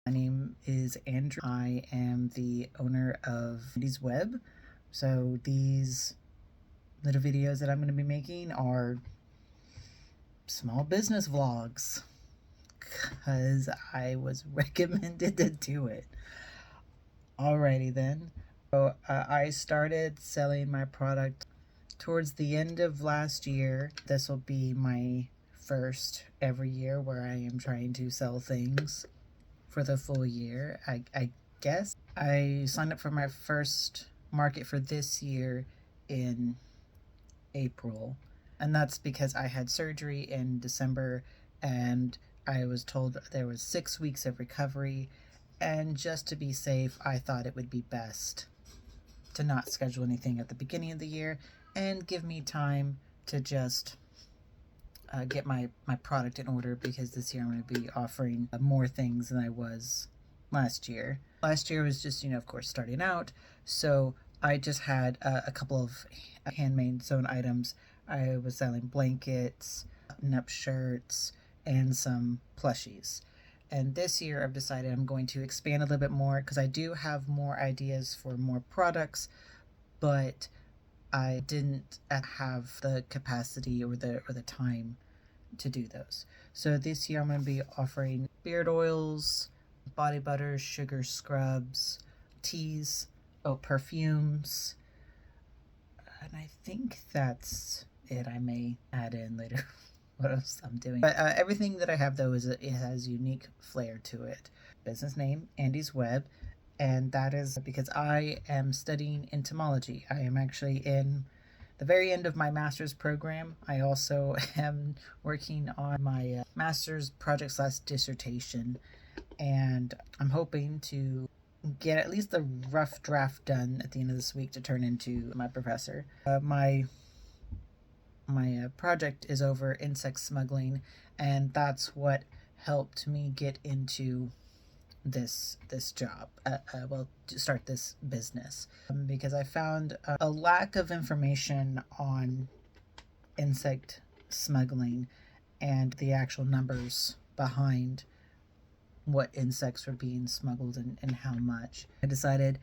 My name is Andrew. I am the owner of Handmade Web. So these little videos that I'm going to be making are small business vlogs because I was recommended to do it. Alrighty then. So I started selling my product towards the end of last year. This will be my first every year where I am trying to sell things for the full year, I guess. I signed up for my first market for this year in April, and that's because I had surgery in December and I was told there was 6 weeks of recovery, and just to be safe, I thought it would be best to not schedule anything at the beginning of the year and give me time to just get my product in order, because this year I'm going to be offering more things than I was last year. Last year was just, of course, starting out. So I just had a couple of handmade sewn items. I was selling blankets, button-up shirts, and some plushies. And this year I've decided I'm going to expand a little bit more because I do have more ideas for more products, but I didn't have the capacity or the time to do those. So this year I'm going to be offering beard oils, body butters, sugar scrubs, teas, perfumes, and I think that's it. I may add in later what else I'm doing. But everything that I have, though, it has unique flair to it. Business name, Andy's Web, and that is because I am studying entomology. I am actually in the very end of my master's program. I also am working on my master's project / dissertation, and I'm hoping to get at least the rough draft done at the end of this week to turn into my professor. My project is over insect smuggling, and that's what helped me get into this job, to start this business, because I found a lack of information on insect smuggling and the actual numbers behind what insects were being smuggled and how much. I decided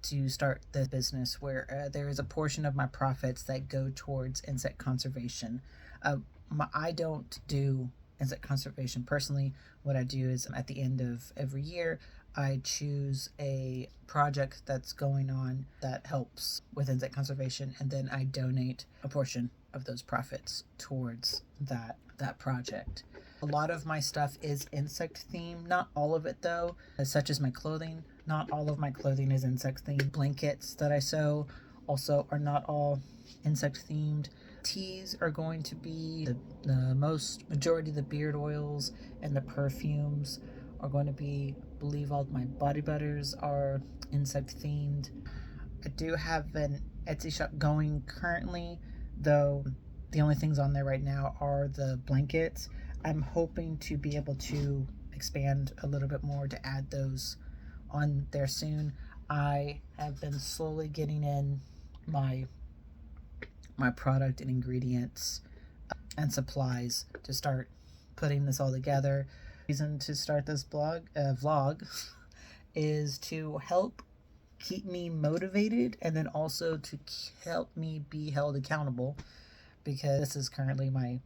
to start the business where there is a portion of my profits that go towards insect conservation. I don't do insect conservation personally. What I do is at the end of every year, I choose a project that's going on that helps with insect conservation, and then I donate a portion of those profits towards that project. A lot of my stuff is insect themed, not all of it though, such as my clothing. Not all of my clothing is insect themed. Blankets that I sew also are not all insect themed. Teas are going to be the majority of the beard oils, and the perfumes are going to be, I believe all my body butters are insect themed. I do have an Etsy shop going currently, though the only things on there right now are the blankets. I'm hoping to be able to expand a little bit more to add those on there soon. I have been slowly getting in my product and ingredients and supplies to start putting this all together. The reason to start this vlog is to help keep me motivated, and then also to help me be held accountable, because this is currently my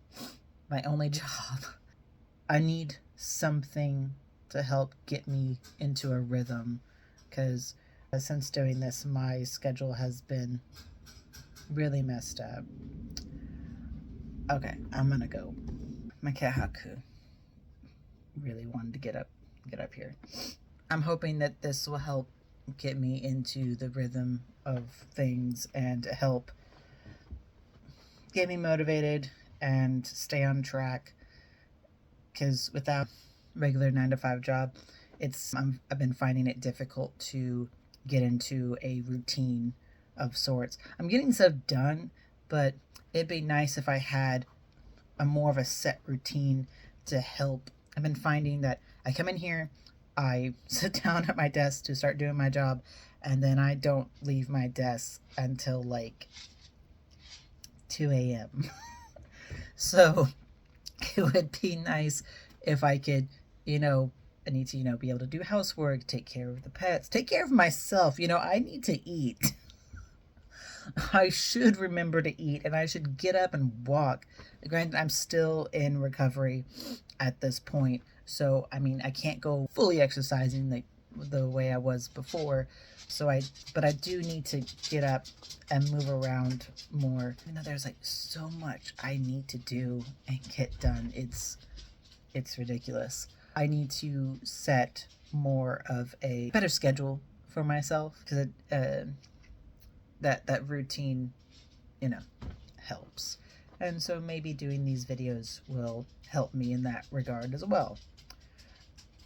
only job. I need something to help get me into a rhythm, because since doing this, my schedule has been really messed up. Okay, I'm gonna go. My cat Haku really wanted to get up here. I'm hoping that this will help get me into the rhythm of things and help get me motivated and stay on track, because without regular 9-to-5 job, I've been finding it difficult to get into a routine of sorts. I'm getting stuff done, but it'd be nice if I had a more of a set routine to help. I've been finding that I come in here, I sit down at my desk to start doing my job, and then I don't leave my desk until like 2 a.m. So it would be nice if I could, I need to, be able to do housework, take care of the pets, take care of myself. I need to eat. I should remember to eat, and I should get up and walk. Granted, I'm still in recovery at this point, so I can't go fully exercising like the way I was before. But I do need to get up and move around more. There's like so much I need to do and get done. It's ridiculous. I need to set more of a better schedule for myself, because that routine, helps. And so maybe doing these videos will help me in that regard as well.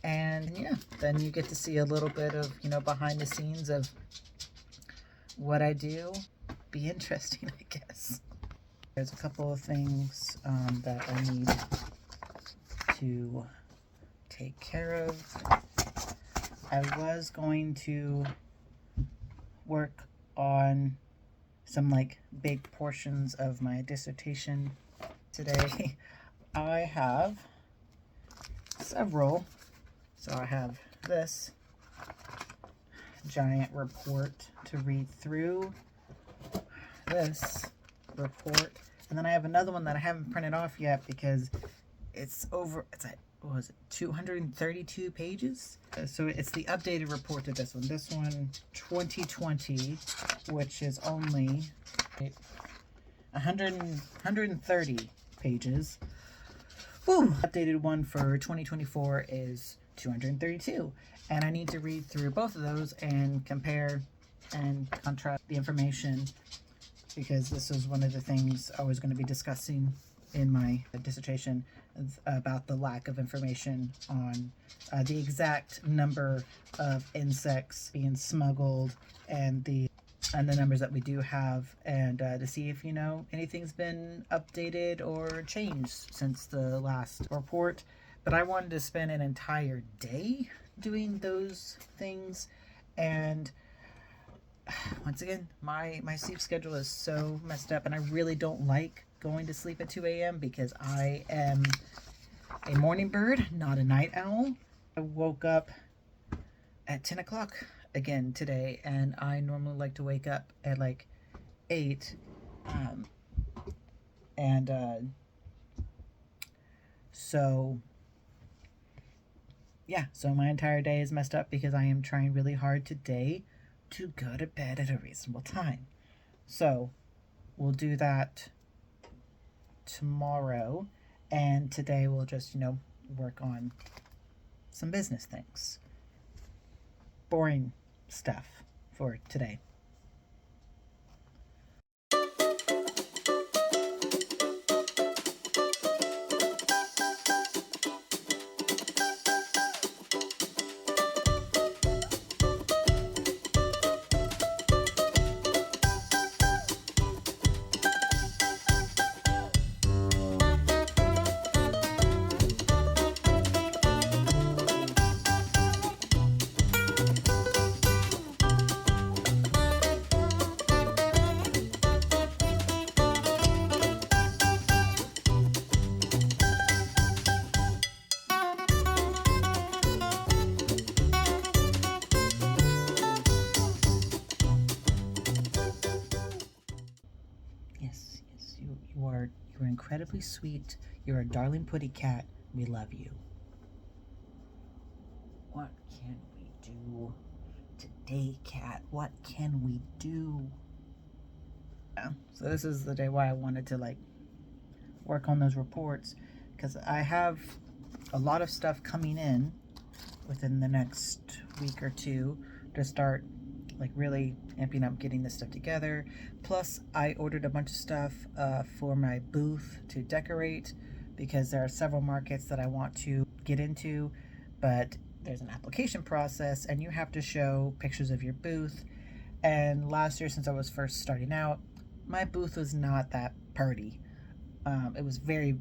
And yeah, then you get to see a little bit of, behind the scenes of what I do. Be interesting, I guess. There's a couple of things that I need to take care of. I was going to work on some big portions of my dissertation today. I have several. So I have this giant report to read through, this report, and then I have another one that I haven't printed off yet because it's at, what was it, 232 pages? So it's the updated report to this one. This one, 2020, which is only 130 pages. Woo! Updated one for 2024 is 232. And I need to read through both of those and compare and contrast the information, because this is one of the things I was going to be discussing in my dissertation about the lack of information on the exact number of insects being smuggled and the numbers that we do have, and to see if anything's been updated or changed since the last report. But I wanted to spend an entire day doing those things, and once again, my sleep schedule is so messed up, and I really don't like going to sleep at 2 a.m. because I am a morning bird, not a night owl. I woke up at 10 o'clock again today, and I normally like to wake up at 8. So yeah, so my entire day is messed up because I am trying really hard today to go to bed at a reasonable time. So we'll do that tomorrow, and today we'll just work on some business things, boring stuff for today. Yes, you're incredibly sweet. You're a darling putty cat. We love you. What can we do today, cat? What can we do? Yeah, so this is the day why I wanted to work on those reports, because I have a lot of stuff coming in within the next week or two to start really amping up getting this stuff together. Plus I ordered a bunch of stuff for my booth to decorate, because there are several markets that I want to get into, but there's an application process and you have to show pictures of your booth. And last year, since I was first starting out, my booth was not that pretty. It was very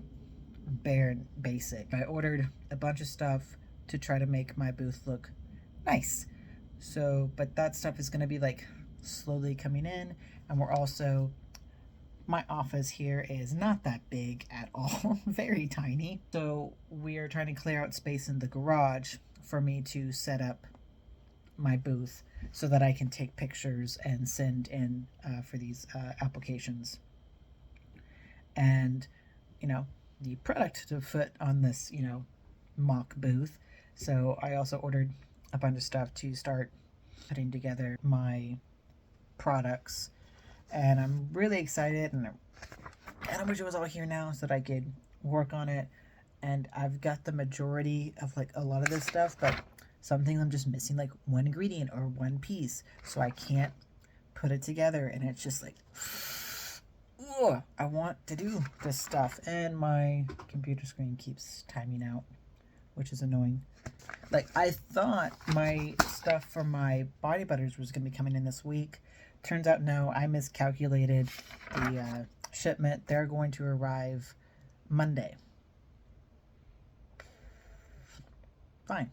bare and basic. I ordered a bunch of stuff to try to make my booth look nice. So, but that stuff is going to be slowly coming in. And we're also, my office here is not that big at all, very tiny. So we are trying to clear out space in the garage for me to set up my booth so that I can take pictures and send in for these applications. And, you know, the product to put on this, mock booth. So I also ordered a bunch of stuff to start putting together my products. And I'm really excited, and I wish it was all here now so that I could work on it. And I've got the majority of like a lot of this stuff, but some things I'm just missing, like one ingredient or one piece, so I can't put it together. And it's just like, ugh, I want to do this stuff, and my computer screen keeps timing out, which is annoying. Like, I thought my stuff for my body butters was going to be coming in this week. Turns out no, I miscalculated the shipment. They're going to arrive Monday. Fine.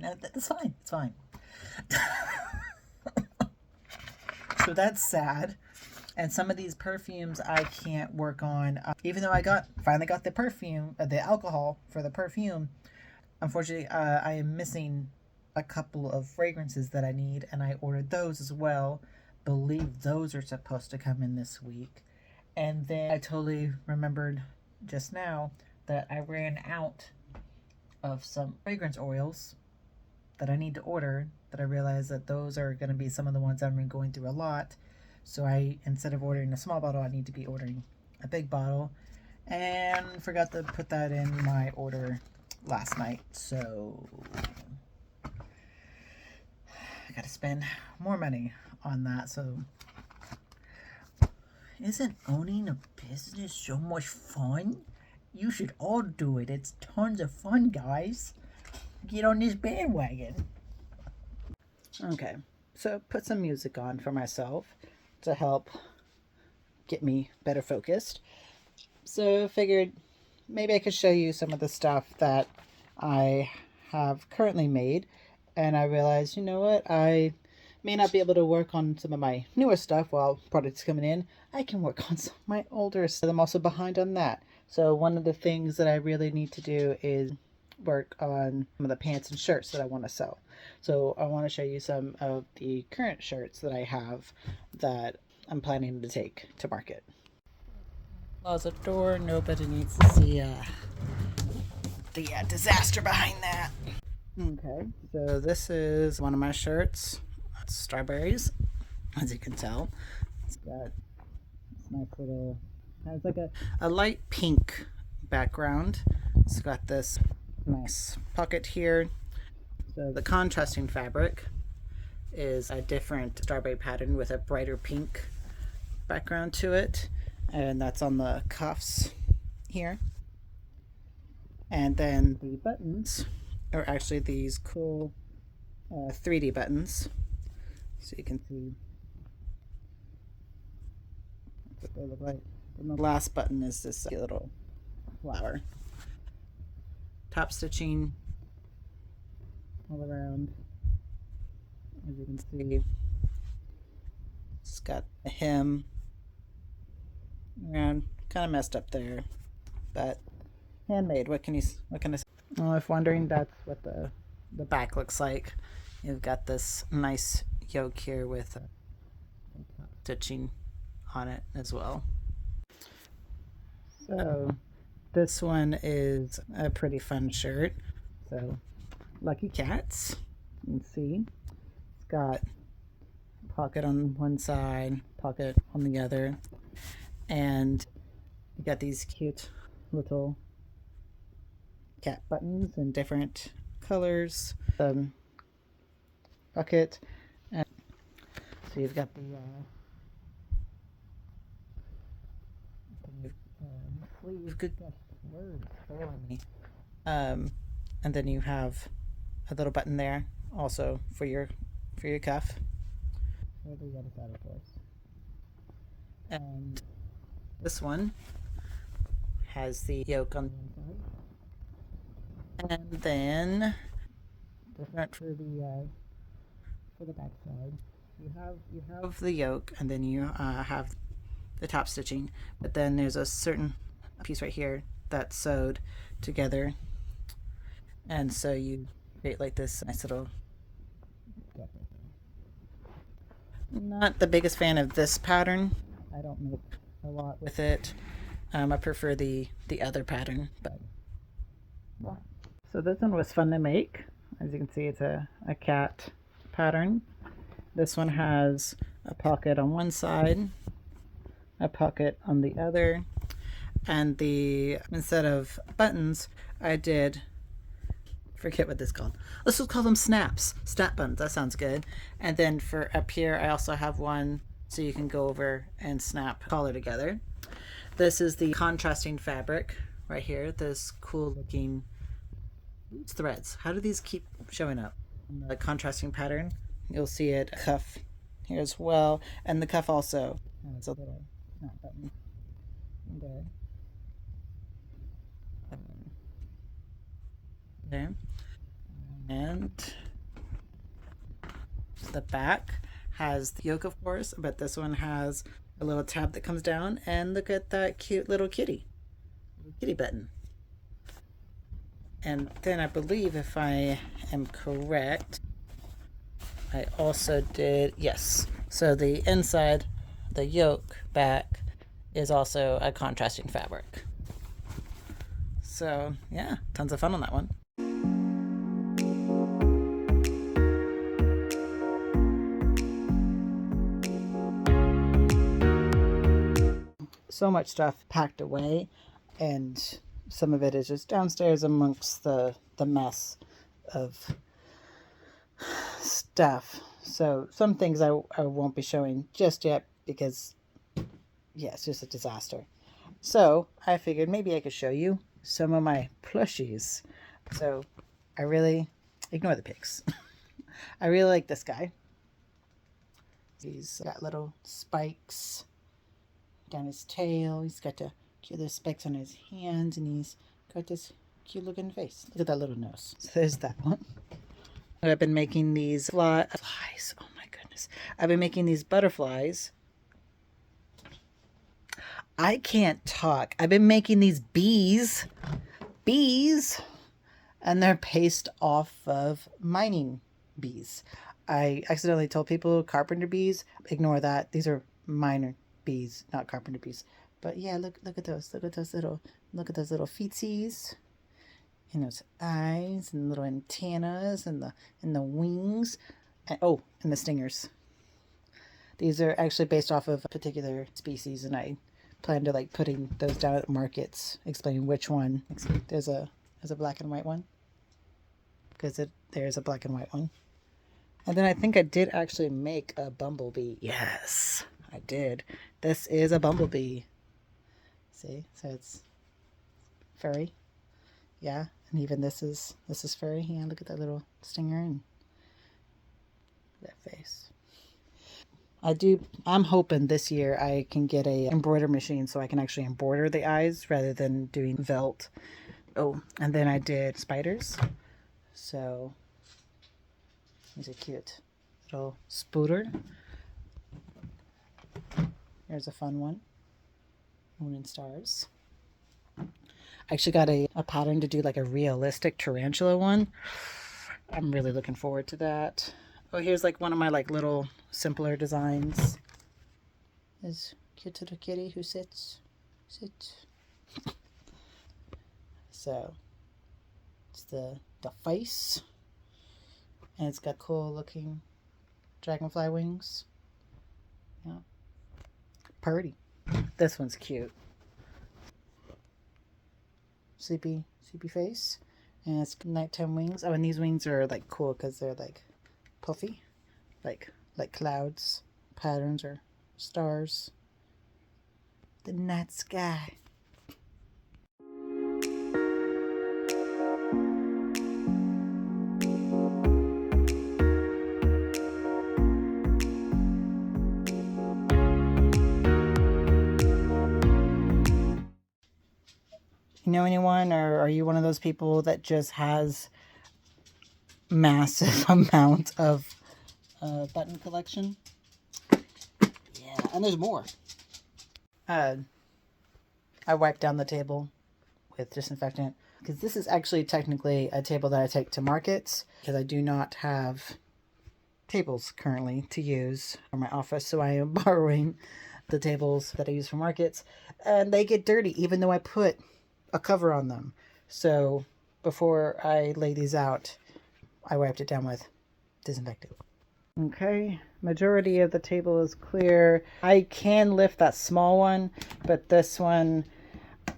No, that's fine. It's fine. So that's sad. And some of these perfumes I can't work on. Even though I finally got the perfume, the alcohol for the perfume, unfortunately, I am missing a couple of fragrances that I need, and I ordered those as well. Believe those are supposed to come in this week. And then I totally remembered just now that I ran out of some fragrance oils that I need to order, that I realized that those are going to be some of the ones I've been going through a lot. So instead of ordering a small bottle, I need to be ordering a big bottle, and forgot to put that in my order last night. So I got to spend more money on that. So isn't owning a business so much fun? You should all do it. It's tons of fun, guys. Get on this bandwagon. Okay, so put some music on for myself to help get me better focused. So figured maybe I could show you some of the stuff that I have currently made. And I realized, you know what, I may not be able to work on some of my newer stuff while products coming in. I can work on some of my older stuff. I'm also behind on that. So one of the things that I really need to do is work on some of the pants and shirts that I want to sell. So I want to show you some of the current shirts that I have that I'm planning to take to market. Closet door, nobody needs to see the disaster behind that. Okay, so this is one of my shirts. It's strawberries, as you can tell. It's got this nice little, has like a light pink background. It's got this nice pocket here. So the contrasting fabric is a different strawberry pattern with a brighter pink background to it, and that's on the cuffs here. And then the buttons are actually these cool 3D buttons, so you can see what they look like. And the last button is this little flower. Top stitching all around, as you can see. It's got a hem around, kind of messed up there, but handmade. What can I say? Well, if wondering, that's what the back looks like. You've got this nice yoke here with stitching on it as well. So this one is a pretty fun shirt. So Lucky Cats, you can see it's got pocket on one side, pocket on the other, and you got these cute little cat buttons in different colors. Pocket, and so you've got the sleeve. Good words failing me. And then you have a little button there, also for your cuff. The other side, of course. And this one has the yoke on the inside, and then different for the back side. You have the yoke, and then you have the top stitching, but then there's a certain piece right here that's sewed together, and so you create like this nice little. Not the biggest fan of this pattern. I don't make a lot with it. I prefer the other pattern, but so this one was fun to make. As you can see, it's a cat pattern. This one has a pocket on one side, a pocket on the other, and instead of buttons, I did, forget what this is called. Let's just call them snaps. Snap buttons, that sounds good. And then for up here, I also have one so you can go over and snap collar together. This is the contrasting fabric right here. This cool looking threads. How do these keep showing up? The contrasting pattern. You'll see it cuff here as well. And the cuff also has a little snap button there. Okay. And the back has the yoke, of course, but this one has a little tab that comes down, and look at that cute little kitty button. And then I believe, if I am correct, I also did, yes, so the inside, the yoke back, is also a contrasting fabric. So yeah, tons of fun on that one. So much stuff packed away, and some of it is just downstairs amongst the mess of stuff. So some things I won't be showing just yet because, yeah, it's just a disaster. So I figured maybe I could show you some of my plushies. So I really, ignore the pics. I really like this guy. He's got little spikes down his tail. He's got the cute little spikes on his hands, and he's got this cute looking face. Look at that little nose. So there's that one. I've been making these flies. Oh my goodness. I've been making these butterflies. I can't talk. I've been making these bees, and they're based off of mining bees. I accidentally told people carpenter bees. Ignore that. These are miner bees, not carpenter bees. But yeah, look at those. Look at those little feetsies, and those eyes, and little antennas, and the wings, and and the stingers. These are actually based off of a particular species, and I plan to like putting those down at markets, explaining which one. There's a black and white one, because there's a black and white one. And then I think I did actually make a bumblebee. Yes, I did. This is a bumblebee. See, so it's furry. Yeah, and even this is furry. Yeah, look at that little stinger and that face. I'm hoping this year I can get a embroider machine so I can actually embroider the eyes rather than doing felt. Oh, and then I did spiders. So he's a cute little spooter. There's a fun one. Moon and stars. I actually got a pattern to do like a realistic tarantula one. I'm really looking forward to that. Oh, here's like one of my like little simpler designs. Is cute little kitty who sits. So it's the face, and it's got cool looking dragonfly wings. Yeah, pretty. This one's cute. Sleepy face, and it's nighttime wings. Oh, and these wings are like cool because they're like puffy, like clouds, patterns, or stars. The night sky. You know anyone, or are you one of those people that just has massive amount of button collection? Yeah, and there's more. I wiped down the table with disinfectant, because this is actually technically a table that I take to markets, because I do not have tables currently to use for my office, so I am borrowing the tables that I use for markets, and they get dirty even though I put a cover on them. So before I lay these out, I wiped it down with disinfectant. Okay, majority of the table is clear. I can lift that small one, but this one,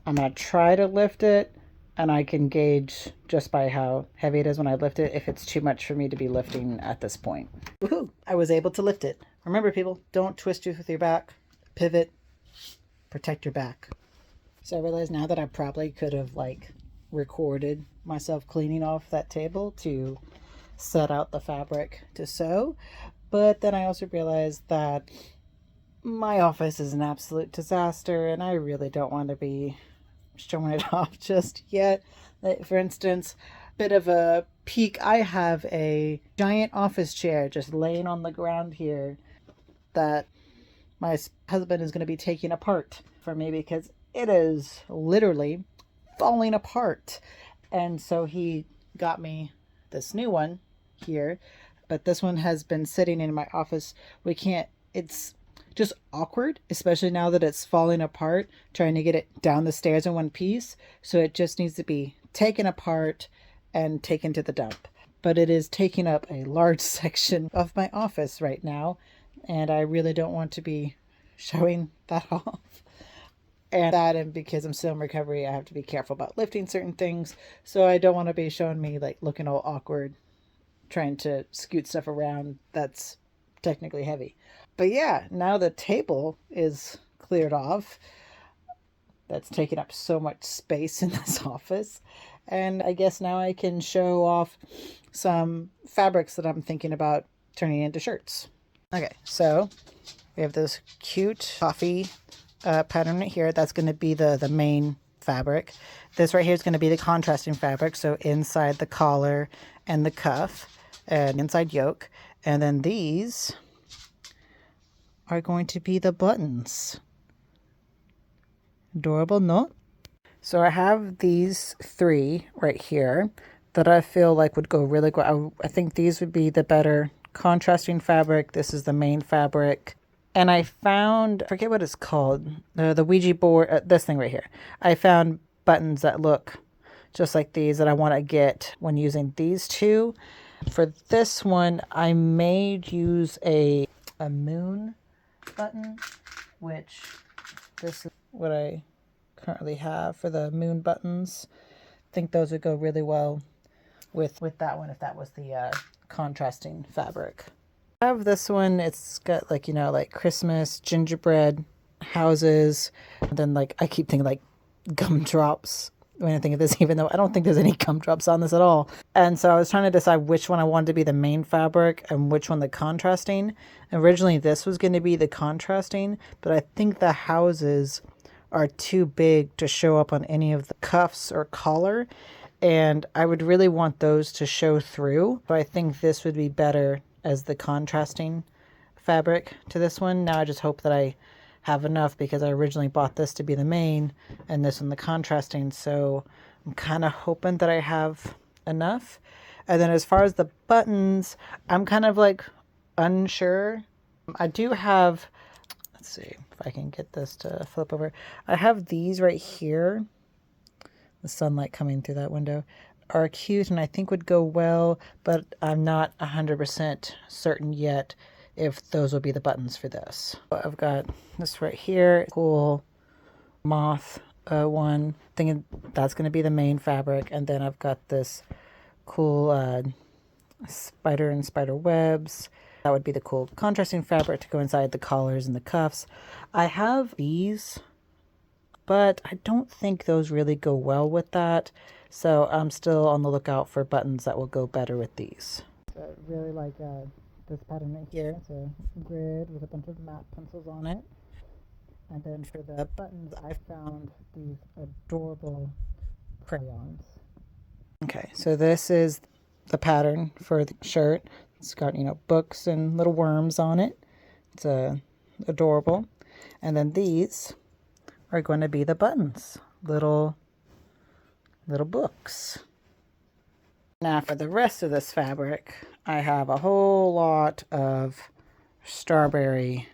I'm going to try to lift it, and I can gauge just by how heavy it is when I lift it if it's too much for me to be lifting at this point. Woohoo! I was able to lift it. Remember, people, don't twist you with your back. Pivot. Protect your back. So I realize now that I probably could have recorded myself cleaning off that table to set out the fabric to sew, but then I also realized that my office is an absolute disaster and I really don't want to be showing it off just yet. For instance, bit of a peek, I have a giant office chair just laying on the ground here that my husband is going to be taking apart for me because it is literally falling apart. And so he got me this new one here, but this one has been sitting in my office. It's just awkward, especially now that it's falling apart, trying to get it down the stairs in one piece. So it just needs to be taken apart and taken to the dump. But it is taking up a large section of my office right now, and I really don't want to be showing that off. And because I'm still in recovery, I have to be careful about lifting certain things. So I don't want to be showing me looking all awkward trying to scoot stuff around that's technically heavy. But yeah, now the table is cleared off. That's taking up so much space in this office. And I guess now I can show off some fabrics that I'm thinking about turning into shirts. Okay, so we have this cute coffee pattern right here. That's going to be the main fabric. This right here is going to be the contrasting fabric. So inside the collar and the cuff and inside yoke. And then these are going to be the buttons. Adorable, no? So I have these 3 right here that I feel like would go really well. I think these would be the better contrasting fabric. This is the main fabric. And I found, I forget what it's called, the Ouija board, this thing right here. I found buttons that look just like these that I want to get when using these 2. For this one, I may use a moon button, which this is what I currently have for the moon buttons. I think those would go really well with that one if that was the contrasting fabric. I have this one. It's got Christmas gingerbread houses, and then I keep thinking gumdrops when I think of this, even though I don't think there's any gumdrops on this at all. And so I was trying to decide which one I wanted to be the main fabric and which one the contrasting. Originally this was going to be the contrasting, but I think the houses are too big to show up on any of the cuffs or collar, and I would really want those to show through. So I think this would be better as the contrasting fabric to this one. Now I just hope that I have enough, because I originally bought this to be the main and this one the contrasting, so I'm kind of hoping that I have enough. And then as far as the buttons, I'm kind of unsure. I do have, let's see if I can get this to flip over. I have these right here. The sunlight coming through that window are cute and I think would go well, but I'm not 100% certain yet if those will be the buttons for this. I've got this right here, cool moth one, thinking that's going to be the main fabric. And then I've got this cool spider and spider webs. That would be the cool contrasting fabric to go inside the collars and the cuffs. I have these, but I don't think those really go well with that. So I'm still on the lookout for buttons that will go better with these. So I really like this pattern right here. It's a grid with a bunch of matte pencils on it. And then for the buttons, I found these adorable crayons. Okay, so this is the pattern for the shirt. It's got, books and little worms on it. It's adorable. And then these are going to be the buttons. Little little books. Now for the rest of this fabric, I have a whole lot of strawberry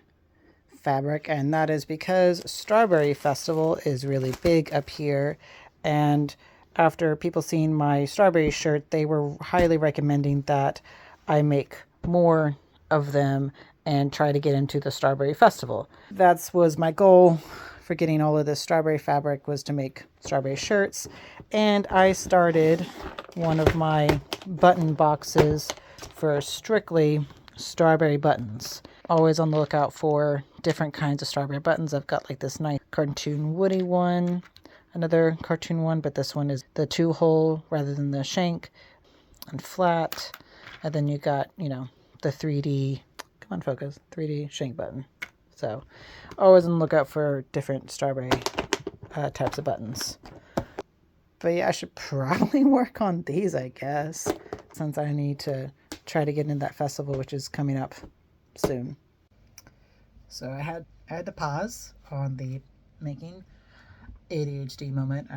fabric, and that is because Strawberry Festival is really big up here, and after people seeing my strawberry shirt, they were highly recommending that I make more of them and try to get into the Strawberry Festival. That was my goal for getting all of this strawberry fabric, was to make strawberry shirts, and I started one of my button boxes for strictly strawberry buttons. Always on the lookout for different kinds of strawberry buttons. I've got like this nice cartoon Woody one, another cartoon one, but this one is the 2-hole rather than the shank, and flat. And then you got, you know, the 3D, come on focus, 3D shank button. So always on the lookout for different strawberry types of buttons. But yeah, I should probably work on these, I guess, since I need to try to get into that festival, which is coming up soon. So I had to pause on the making ADHD moment.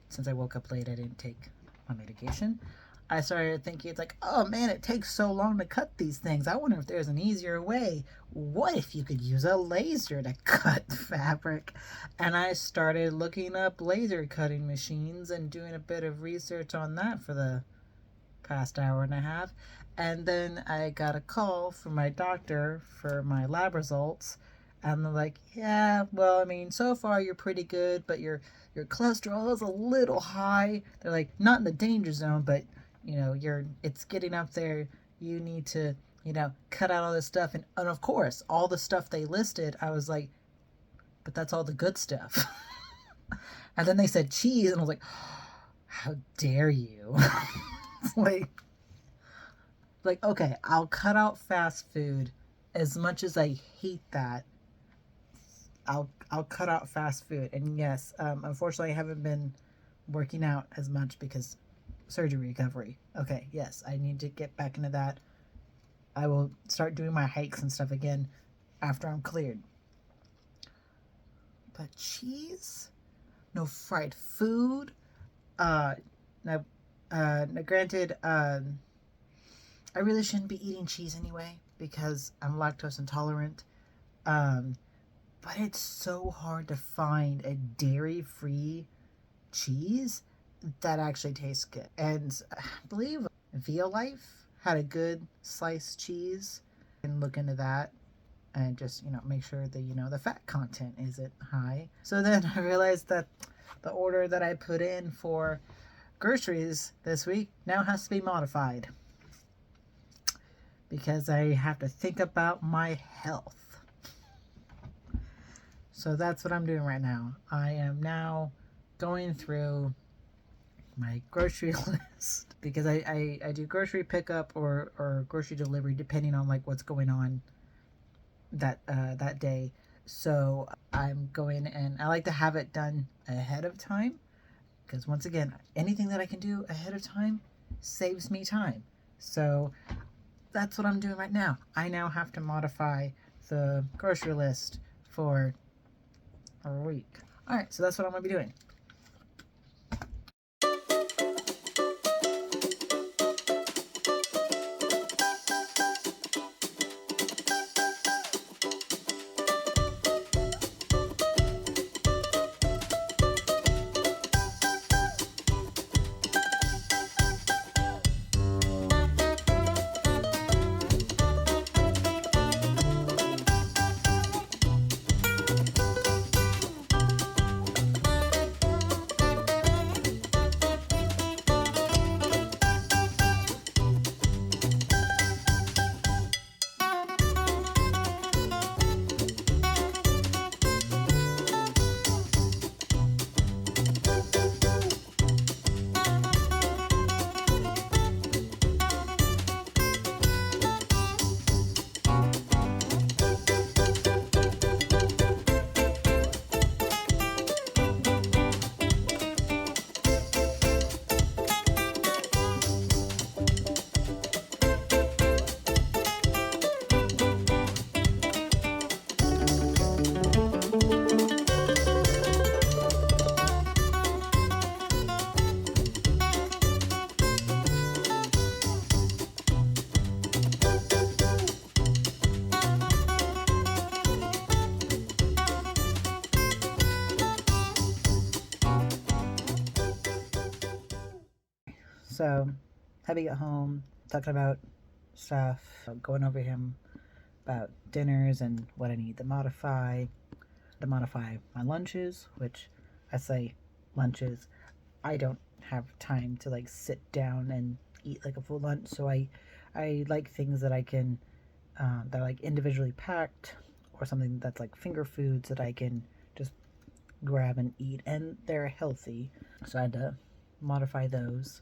Since I woke up late, I didn't take my medication. I started thinking, it's like, oh man, it takes so long to cut these things. I wonder if there's an easier way. What if you could use a laser to cut fabric? And I started looking up laser cutting machines and doing a bit of research on that for the past hour and a half. And then I got a call from my doctor for my lab results. And they're like, yeah, well, I mean, so far you're pretty good, but your cholesterol is a little high. They're like, not in the danger zone, but you know, it's getting up there. You need to, you know, cut out all this stuff. And of course, all the stuff they listed, I was like, but that's all the good stuff. And then they said cheese, and I was like, how dare you? Like, okay, I'll cut out fast food. As much as I hate that, I'll cut out fast food. And yes, unfortunately, I haven't been working out as much because surgery recovery. Okay, yes, I need to get back into that. I will start doing my hikes and stuff again after I'm cleared. But cheese? No fried food? Now, granted, I really shouldn't be eating cheese anyway because I'm lactose intolerant. But it's so hard to find a dairy-free cheese that actually tastes good. And I believe Via Life had a good sliced cheese. And look into that and just, you know, make sure that, you know, the fat content isn't high. So then I realized that the order that I put in for groceries this week now has to be modified because I have to think about my health. So that's what I'm doing right now. I am now going through my grocery list because I do grocery pickup or grocery delivery depending on like what's going on that day. So I'm going, and I like to have it done ahead of time because once again, anything that I can do ahead of time saves me time. So that's what I'm doing right now. I now have to modify the grocery list for a week. All right, so that's what I'm gonna be doing. So Heavy got home, talking about stuff, going over him about dinners and what I need to modify my lunches, which I say lunches. I don't have time to like sit down and eat like a full lunch, so I like things that I can that are like individually packed, or something that's like finger foods that I can just grab and eat, and they're healthy. So I had to modify those.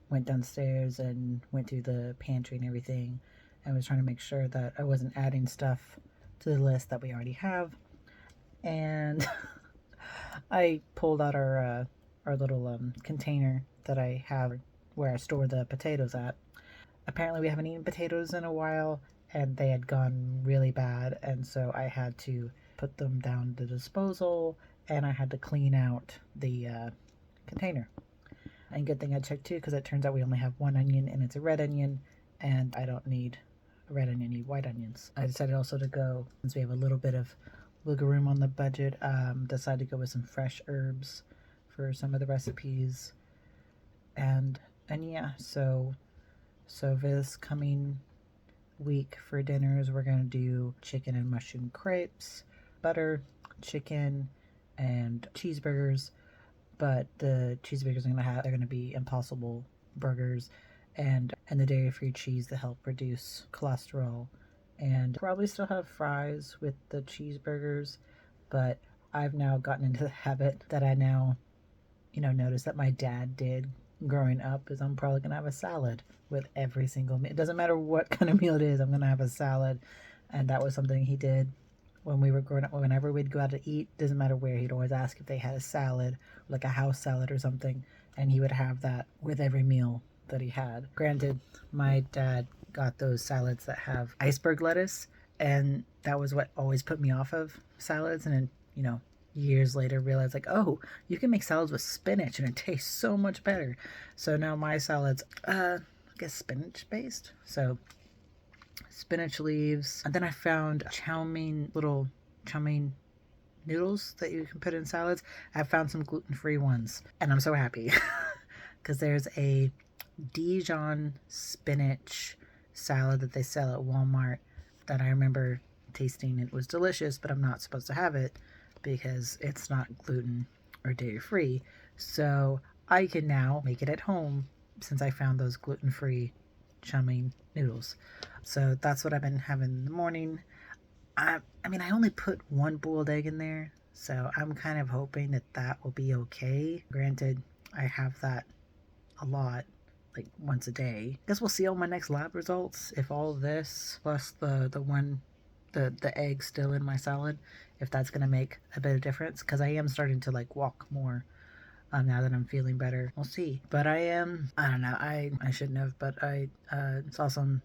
Went downstairs and went through the pantry and everything, and was trying to make sure that I wasn't adding stuff to the list that we already have. And I pulled out our little container that I have where I store the potatoes at. Apparently we haven't eaten potatoes in a while, and they had gone really bad, and so I had to put them down to disposal, and I had to clean out the container. And good thing I checked too, because it turns out we only have one onion, and it's a red onion, and I don't need a red onion, I need white onions. I decided also to go, since we have a little bit of wiggle room on the budget, decided to go with some fresh herbs for some of the recipes. And yeah, so this coming week for dinners, we're gonna do chicken and mushroom crepes, butter, chicken, and cheeseburgers. But the cheeseburgers they're gonna be Impossible burgers, and the dairy-free cheese to help reduce cholesterol. And probably still have fries with the cheeseburgers, but I've now gotten into the habit that I now, notice that my dad did growing up, is I'm probably gonna have a salad with every single meal. It doesn't matter what kind of meal it is, I'm gonna have a salad. And that was something he did when we were growing up. Whenever we'd go out to eat, doesn't matter where, he'd always ask if they had a salad, like a house salad or something, and he would have that with every meal that he had. Granted, my dad got those salads that have iceberg lettuce, and that was what always put me off of salads. And then, years later realized, like, oh, you can make salads with spinach and it tastes so much better. So now my salads, I guess spinach based. So spinach leaves, and then I found little chow mein noodles that you can put in salads. I found some gluten-free ones, and I'm so happy because there's a Dijon spinach salad that they sell at Walmart that I remember tasting. It was delicious, but I'm not supposed to have it because it's not gluten or dairy free. So I can now make it at home since I found those gluten-free chow mein noodles. So that's what I've been having in the morning. I mean, I only put one boiled egg in there, so I'm kind of hoping that will be okay. Granted, I have that a lot, like once a day. Guess we'll see on my next lab results if all this plus the egg still in my salad, if that's gonna make a bit of difference, because I am starting to like walk more now that I'm feeling better. We'll see. But I don't know, I shouldn't have, but I saw some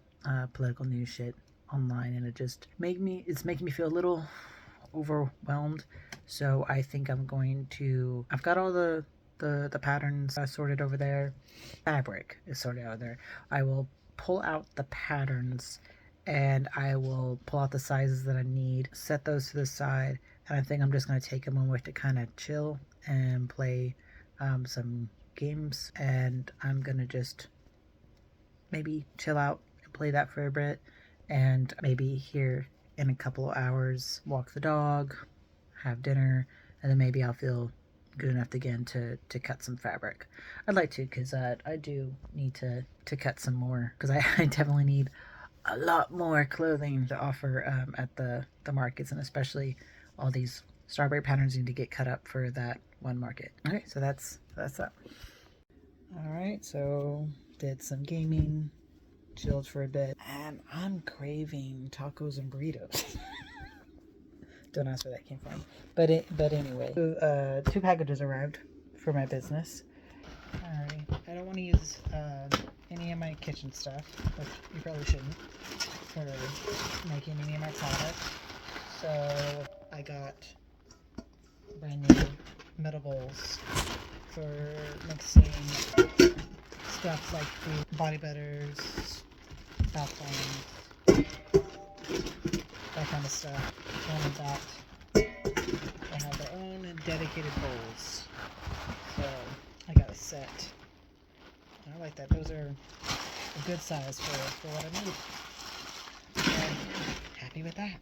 political news shit online, and it's making me feel a little overwhelmed. So I think I've got all the patterns sorted over there. Fabric is sorted out there. I will pull out the patterns, and I will pull out the sizes that I need, set those to the side, and I think I'm just going to take a moment to kind of chill and play some games, and I'm going to just maybe chill out and play that for a bit, and maybe here in a couple of hours walk the dog, have dinner, and then maybe I'll feel good enough again to cut some fabric. I'd like to, because I do need to cut some more, because I definitely need a lot more clothing to offer at the markets, and especially all these strawberry patterns need to get cut up for that one market. Okay, so that's that. Alright, so did some gaming, chilled for a bit, and I'm craving tacos and burritos. Don't ask where that came from. But anyway, so, 2 packages arrived for my business. Alright, I don't want to use any of my kitchen stuff, which you probably shouldn't, for making any of my products. So I got brand new metal bowls for mixing stuff like the body butters, bath bombs, that kind of stuff. Wanted that. They have their own dedicated bowls. So I got a set. like that. Those are a good size for what I need. So, happy with that.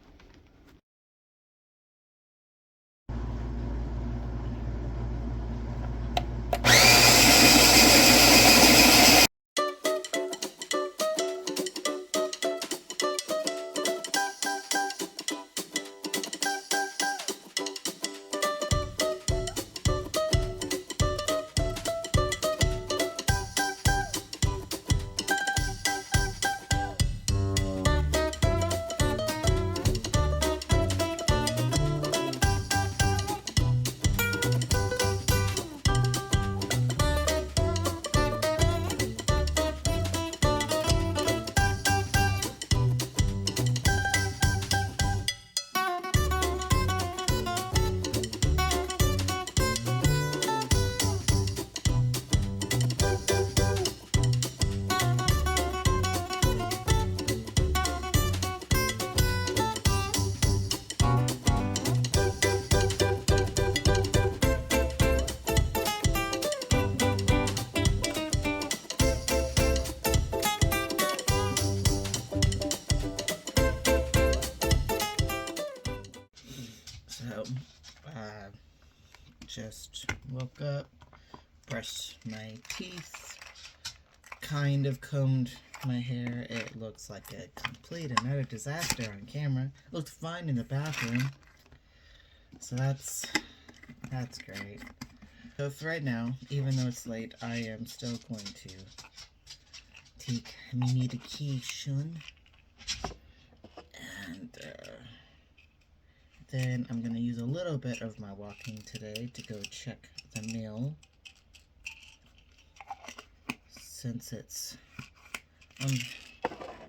So, just woke up, brushed my teeth, kind of combed my hair. It looks like a complete and utter disaster on camera. Looked fine in the bathroom. So that's great. So for right now, even though it's late, I am still going to take my medication. And then I'm going to use a little bit of my walking today to go check the mail. Since it's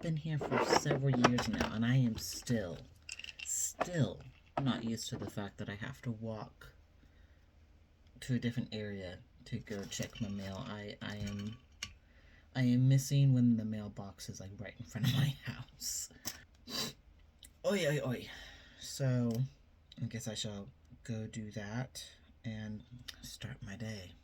been here for several years now, and I am still not used to the fact that I have to walk to a different area to go check my mail. I am missing when the mailbox is like right in front of my house. Oi, oi, oi. So, I guess I shall go do that and start my day.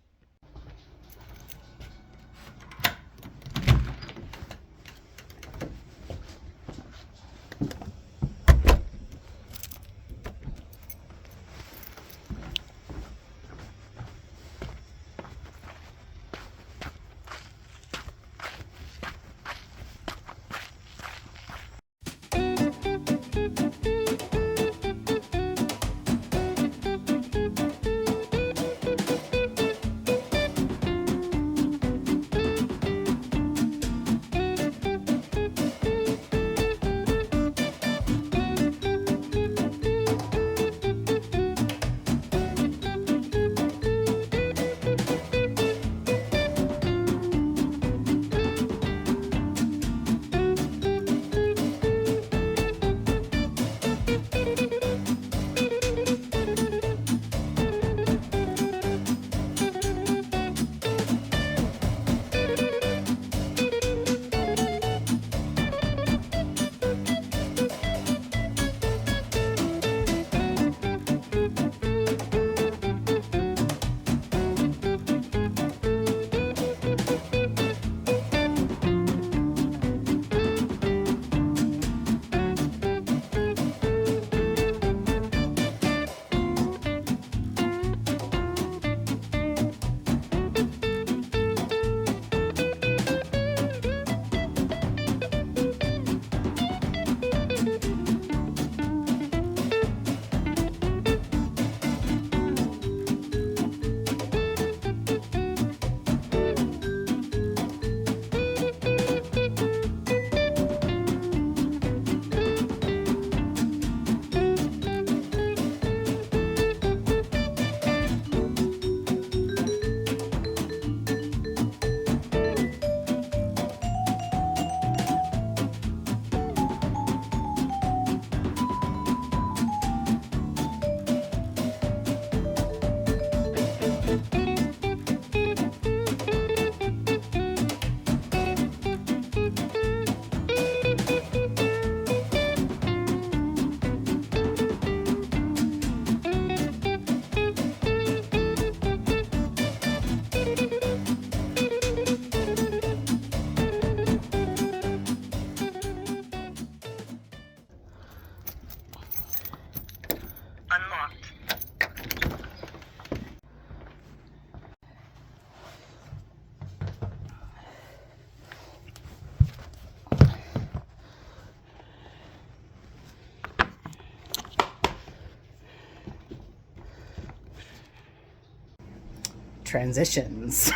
transitions.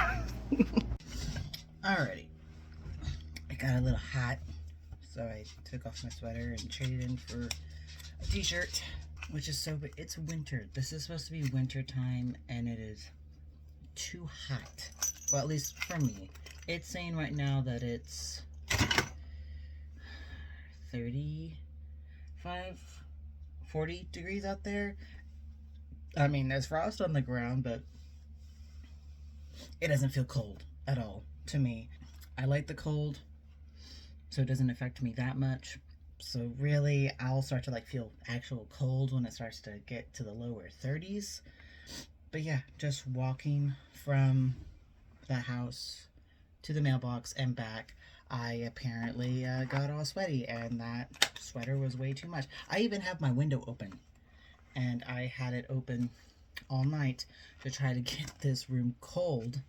Alrighty. It got a little hot, so I took off my sweater and traded in for a t-shirt, which is it's winter. This is supposed to be winter time, and it is too hot. Well, at least for me. It's saying right now that it's 35, 40 degrees out there. I mean, there's frost on the ground, but it doesn't feel cold at all to me. I like the cold, so it doesn't affect me that much. So really, I'll start to like feel actual cold when it starts to get to the lower 30s. But yeah, just walking from the house to the mailbox and back, I apparently got all sweaty, and that sweater was way too much. I even have my window open, and I had it open all night to try to get this room cold,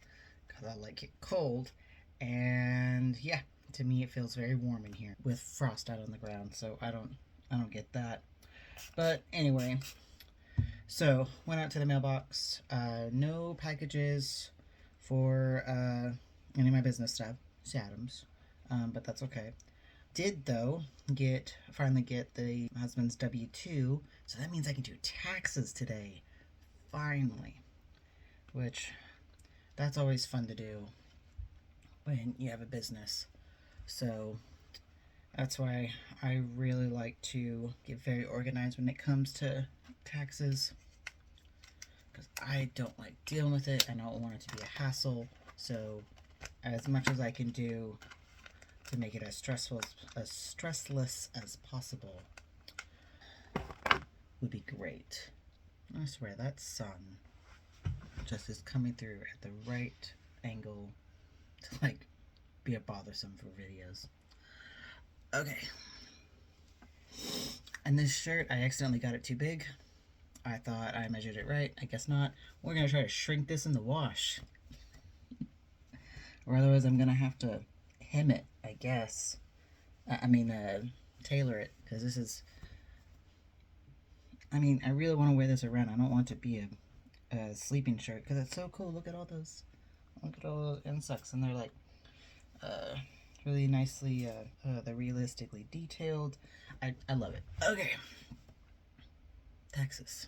because I like it cold. And yeah, to me it feels very warm in here with frost out on the ground, so I don't get that. But anyway, so went out to the mailbox. No packages for any of my business stuff, Adams, but that's okay. Did though finally get the husband's W-2, so that means I can do taxes today, finally, which that's always fun to do when you have a business. So that's why I really like to get very organized when it comes to taxes, because I don't like dealing with it. I don't want it to be a hassle. So as much as I can do to make it as stressless as possible would be great. I swear that sun just is coming through at the right angle to like be a bothersome for videos. Okay. And this shirt, I accidentally got it too big. I thought I measured it right. I guess not. We're gonna try to shrink this in the wash. Or otherwise I'm gonna have to hem it, I guess. Tailor it, because this is, I really want to wear this around. I don't want it to be a sleeping shirt, because it's so cool. Look at all those insects, and they're like really nicely, they're realistically detailed. I love it. Okay, Texas.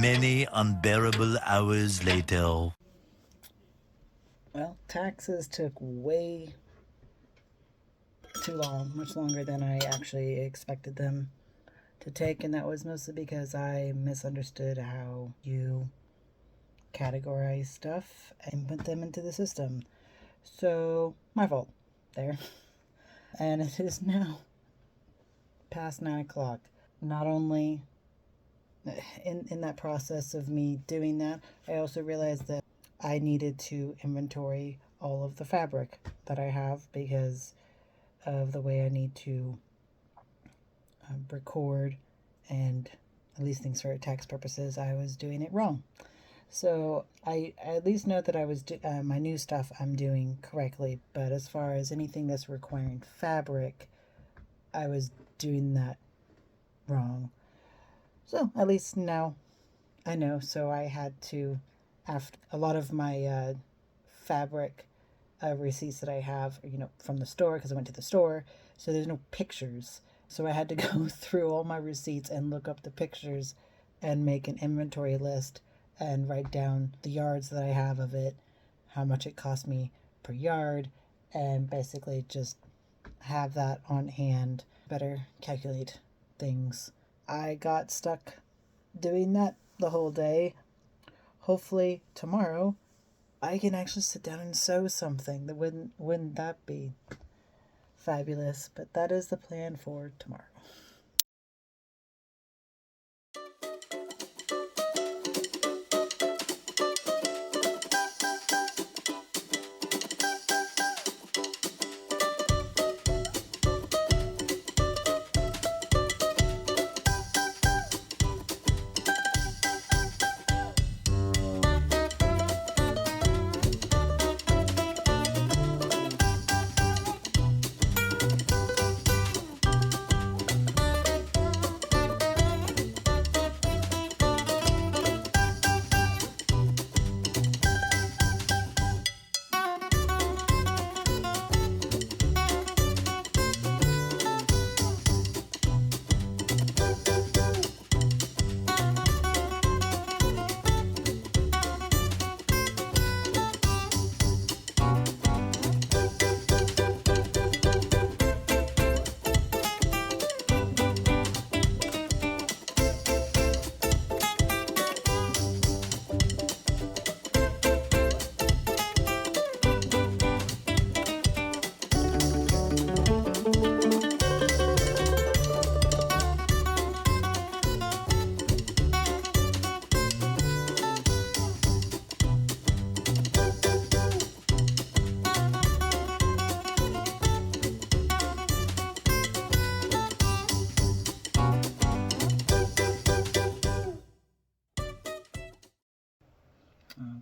Many unbearable hours later. Well, taxes took way too long, much longer than I actually expected them to take, and that was mostly because I misunderstood how you categorize stuff and put them into the system. So, my fault there. And it is now past 9 o'clock. Not only in that process of me doing that, I also realized that I needed to inventory all of the fabric that I have because of the way I need to record, and at least things for tax purposes, I was doing it wrong. So I at least know that I was my new stuff I'm doing correctly, but as far as anything that's requiring fabric, I was doing that wrong. So at least now I know. So I had to, after a lot of my fabric receipts that I have, from the store, because I went to the store, so there's no pictures. So I had to go through all my receipts and look up the pictures and make an inventory list and write down the yards that I have of it, how much it cost me per yard, and basically just have that on hand, better calculate things. I got stuck doing that the whole day. Hopefully tomorrow I can actually sit down and sew something. That wouldn't that be fabulous? But that is the plan for tomorrow.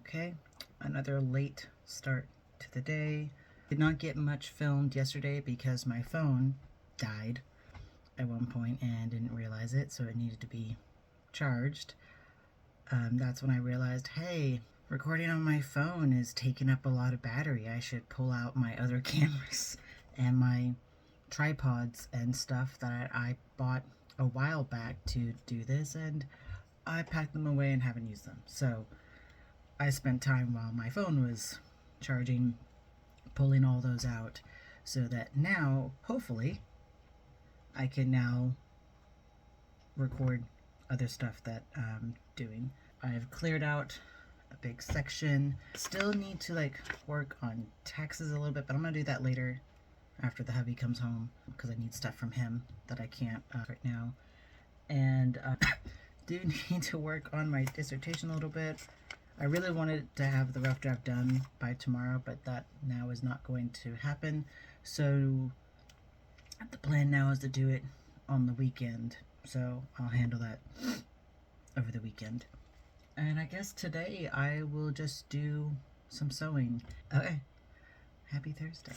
Okay, another late start to the day. Did not get much filmed yesterday because my phone died at one point and didn't realize it, so it needed to be charged. That's when I realized, hey, recording on my phone is taking up a lot of battery. I should pull out my other cameras and my tripods and stuff that I bought a while back to do this, and I packed them away and haven't used them. So I spent time while my phone was charging, pulling all those out, so that now, hopefully, I can now record other stuff that I'm doing. I've cleared out a big section. Still need to work on taxes a little bit, but I'm gonna do that later after the hubby comes home, because I need stuff from him that I can't right now. And do need to work on my dissertation a little bit. I really wanted to have the rough draft done by tomorrow, but that now is not going to happen. So the plan now is to do it on the weekend. So I'll handle that over the weekend. And I guess today I will just do some sewing. Okay. Happy Thursday.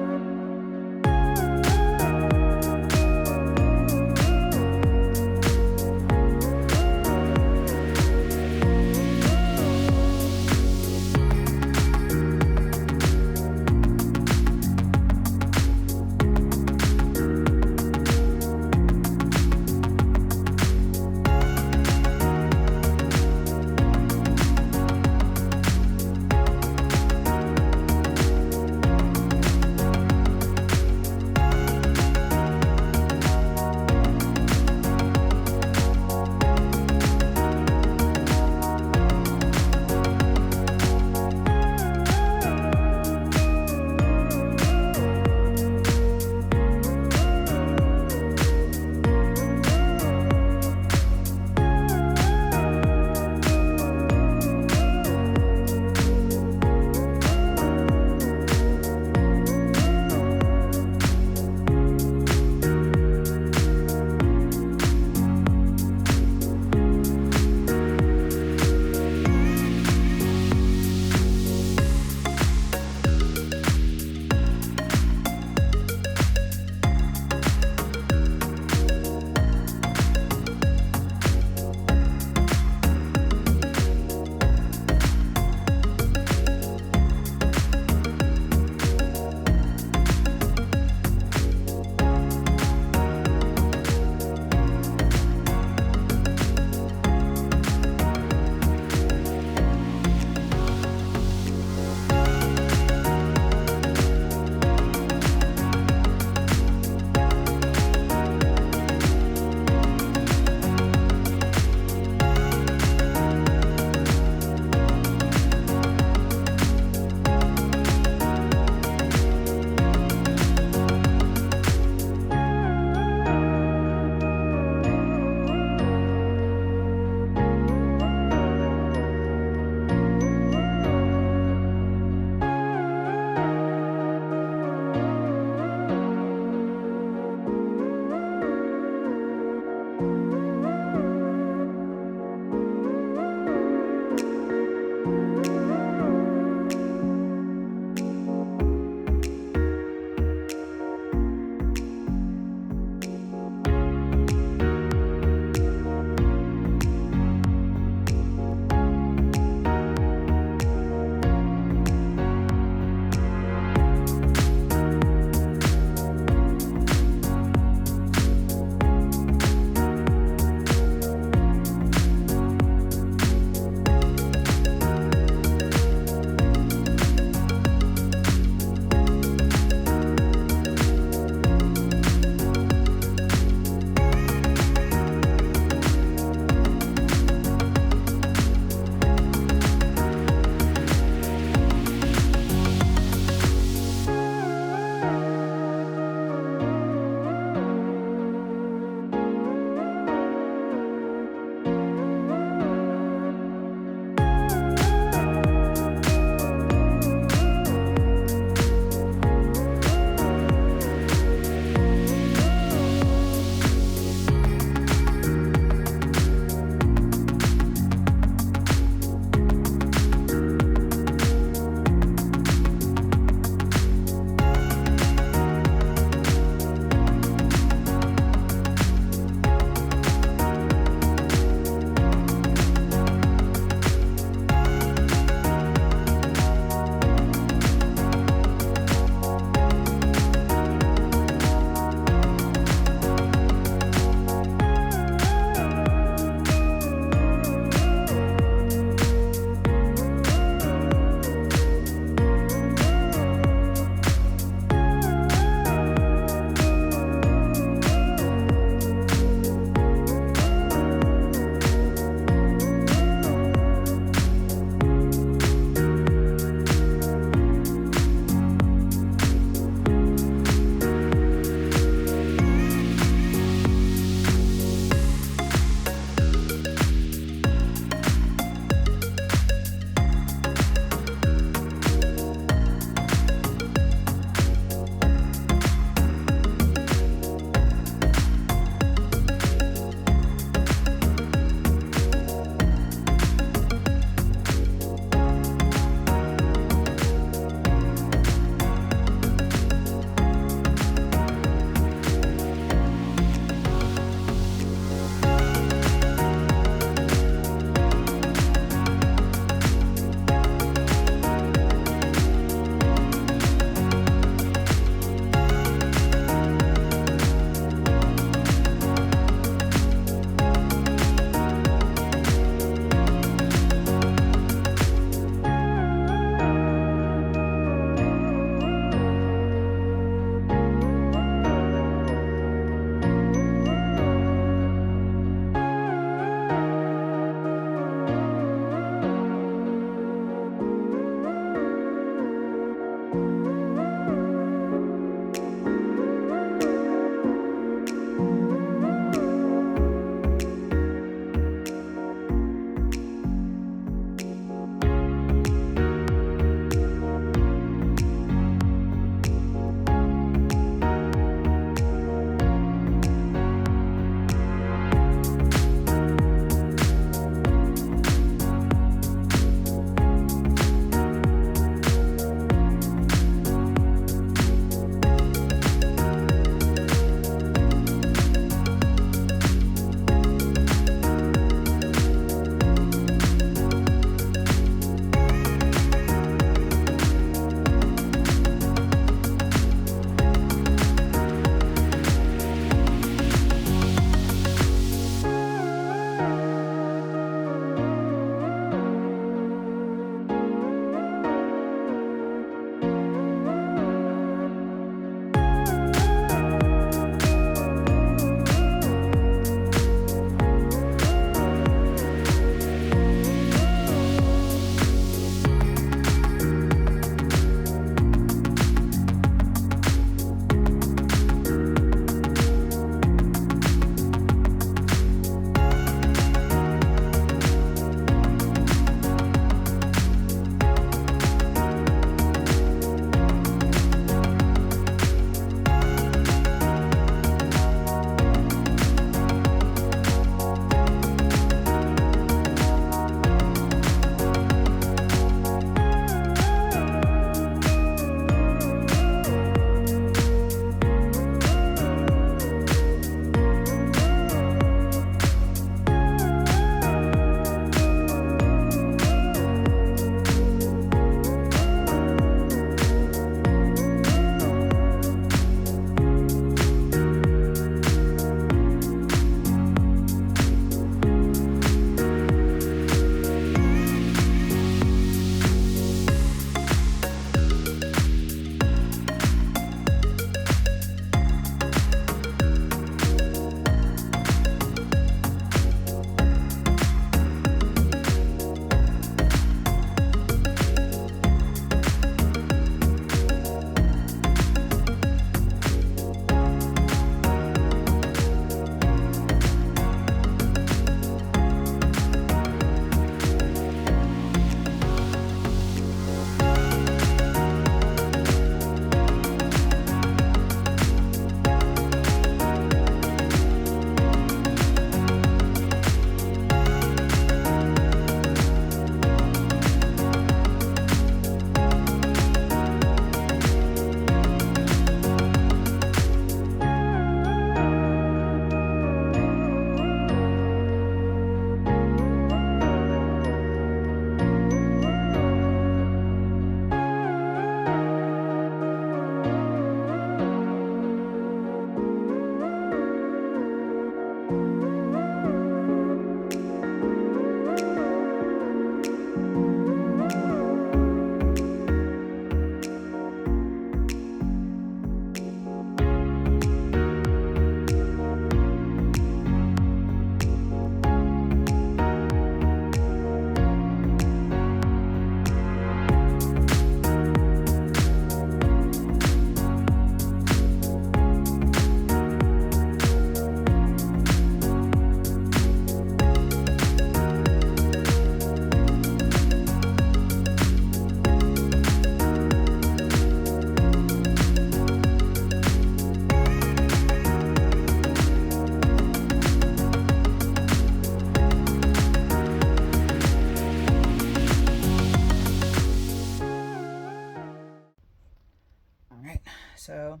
So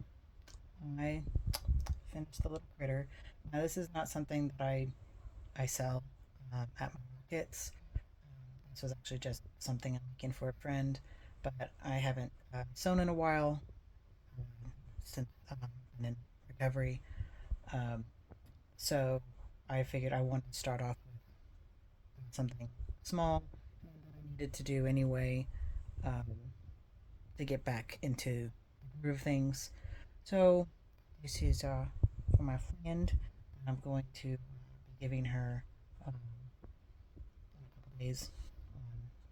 I finished the little critter. Now this is not something that I sell at my markets. This was actually just something I'm making for a friend, but I haven't sewn in a while since been in recovery. Um, so I figured I wanted to start off with something small that I needed to do anyway um, to get back into the groove of things. So this is for my friend. I'm going to be giving her in a couple days on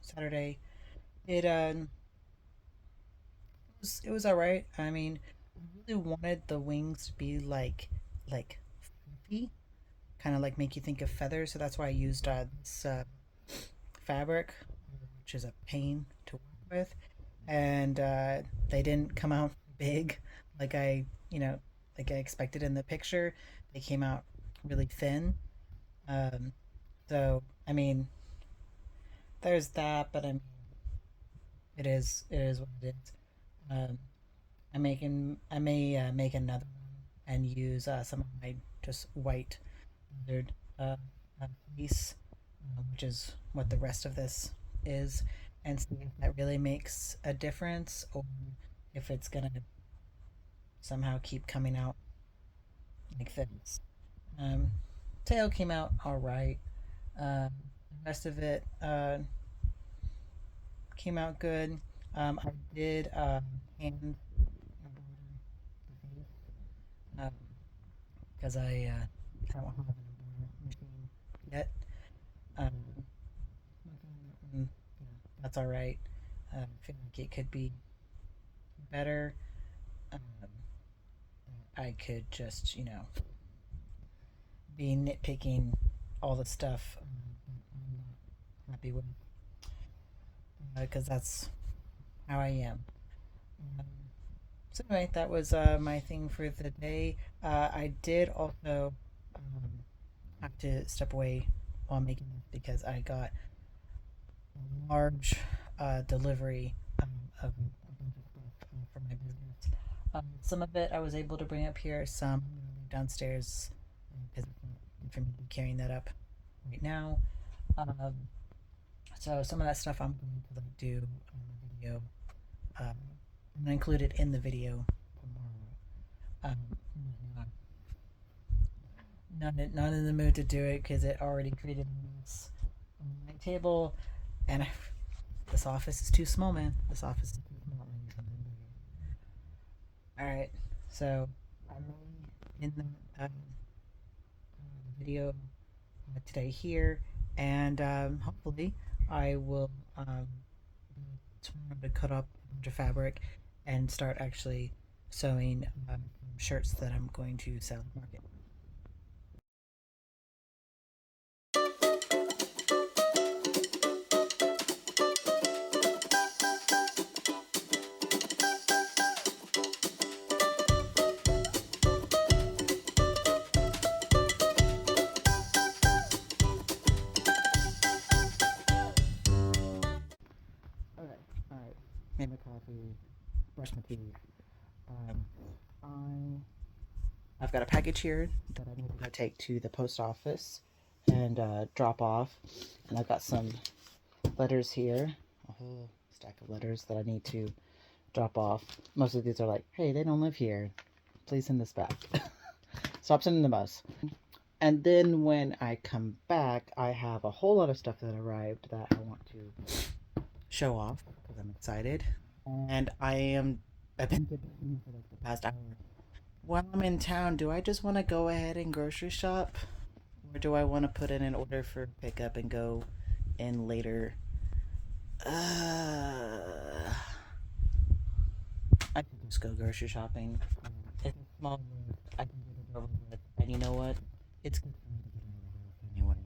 Saturday. It was all right. I mean, I really wanted the wings to be like fluffy, kind of like make you think of feathers. So that's why I used this fabric, which is a pain to work with, and they didn't come out big like like I expected in the picture. They came out really thin. Um, so I mean, there's that, but I mean, it is what it is. Um, I may make another one and use some of my just white leathered uh, fleece, which is what the rest of this is, and see if that really makes a difference or if it's gonna somehow keep coming out like this. Um, Tail came out all right. The rest of it came out good. I did hand embroider the face because I don't have an embroider machine yet. Um, that's all right. I feel like it could be better. Um, I could just, be nitpicking all the stuff I'm not happy with because that's how I am. Um, so anyway, that was my thing for the day. I did also have to step away while making this because I got a large delivery of a bunch of stuff for my business. Some of it I was able to bring up here, some downstairs because it's not good for me to be carrying that up right now. Um, so some of that stuff I'm going to like do on the video. I'm gonna include it in the video tomorrow. Not, not in the mood to do it because it already created a mess on my table, and this office is too small, man. This office is too small. I need something bigger. All right, so I'm in the video today here, and hopefully I will tomorrow to cut up a bunch of fabric and start actually sewing shirts that I'm going to sell at the market. All right, all right. Made my coffee, brushed my teeth. Um, I've got a package here that I need to go take to the post office and drop off, and I've got some letters here, a whole stack of letters that I need to drop off. Most of these are like, hey, they don't live here. Please send this back. Stop sending them us. And then when I come back, I have a whole lot of stuff that arrived that I want to show off because I'm excited. And I've been debating for like the past hour. While I'm in town, do I just want to go ahead and grocery shop? Or do I want to put in an order for pickup and go in later? I can just go grocery shopping. It's a small road. I can get it over with. And you know what? It's good for me to get out of the house anyway.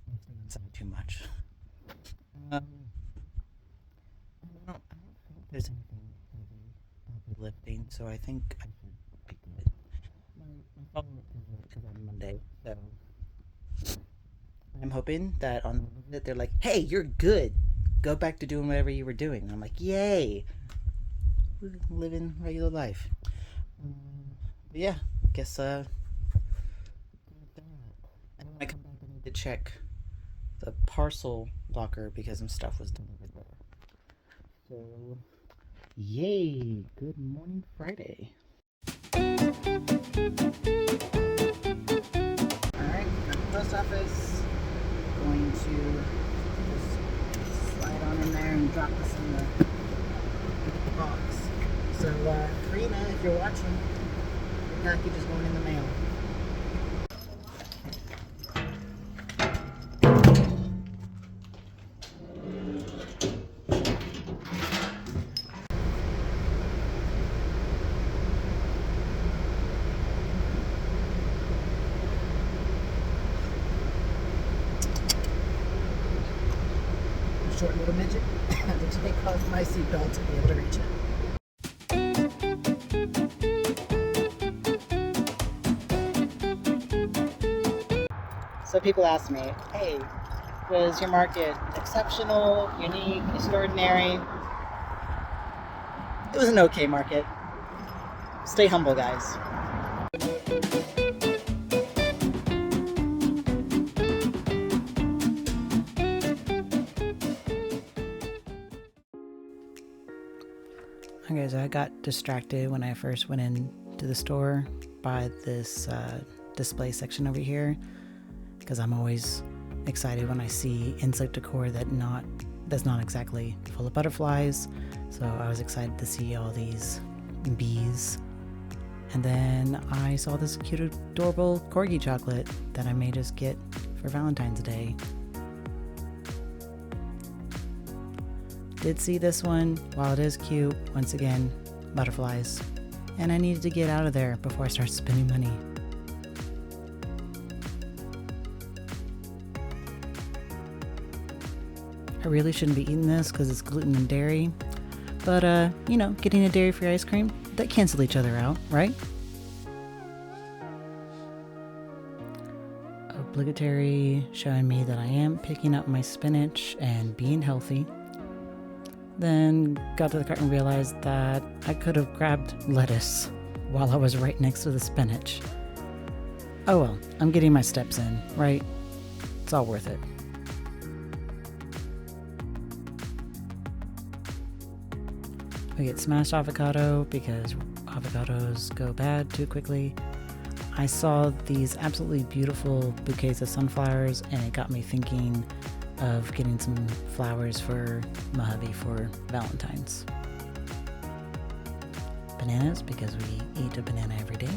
I stay inside too much. I don't think there's anything heavy I'll be lifting, so I think I should be good. My follow-up visit is on Monday, so I'm hoping that on the visit they're like, "Hey, you're good. Go back to doing whatever you were doing." And I'm like, "Yay!" living regular life. But yeah, guess and when I come back, I need to check the parcel locker because some stuff was delivered there. So, yay! Good morning, Friday. Alright, got the post office. Going to just slide on in there and drop this in the box. So, Karina, if you're watching, your package is going in the mail. Short little midget. I had to take off my seatbelt to be able to reach it. So people ask me, hey, was your market exceptional, unique, extraordinary? It was an okay market. Stay humble, guys. Okay, so I got distracted when I first went into the store by this display section over here, because I'm always excited when I see insect decor that's not exactly full of butterflies. So I was excited to see all these bees. And then I saw this cute, adorable corgi chocolate that I may just get for Valentine's Day. Did see this one. While it is cute, once again, butterflies. And I needed to get out of there before I start spending money. I really shouldn't be eating this because it's gluten and dairy. But, getting a dairy-free ice cream, they cancel each other out, right? Obligatory showing me that I am picking up my spinach and being healthy. Then got to the cart and realized that I could have grabbed lettuce while I was right next to the spinach. Oh well, I'm getting my steps in, right? It's all worth it. We get smashed avocado because avocados go bad too quickly. I saw these absolutely beautiful bouquets of sunflowers and it got me thinking of getting some flowers for my hubby for Valentine's. Bananas, because we eat a banana every day.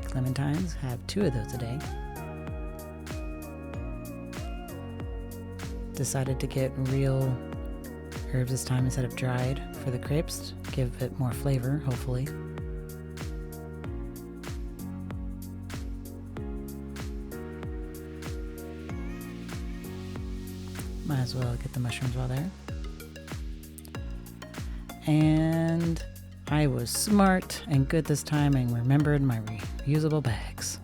Clementines, have 2 of those a day. Decided to get real herbs this time instead of dried for the crepes, give it more flavor, hopefully. Might as well get the mushrooms while there. And I was smart and good this time and remembered my reusable bags.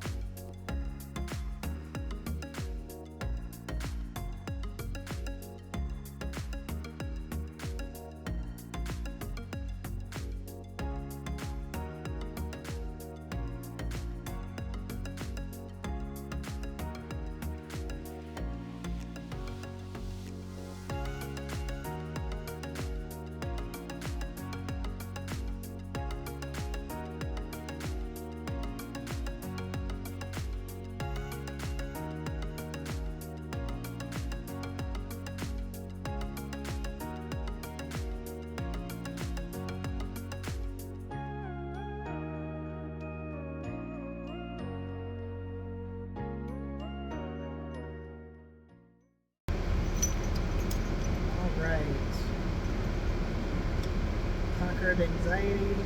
Conquered anxiety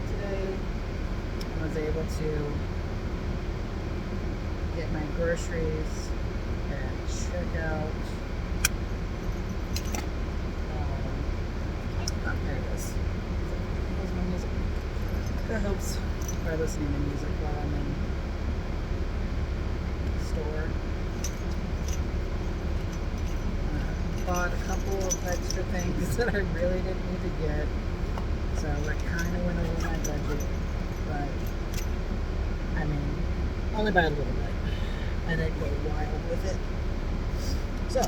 today and was able to get my groceries and check out. There it is. Here's my music. or listening to music while I'm in the store. Bought a couple of extra things that I really didn't need to get, so it kind of went over my budget, but I mean, only by a little bit. I didn't go wild with it. So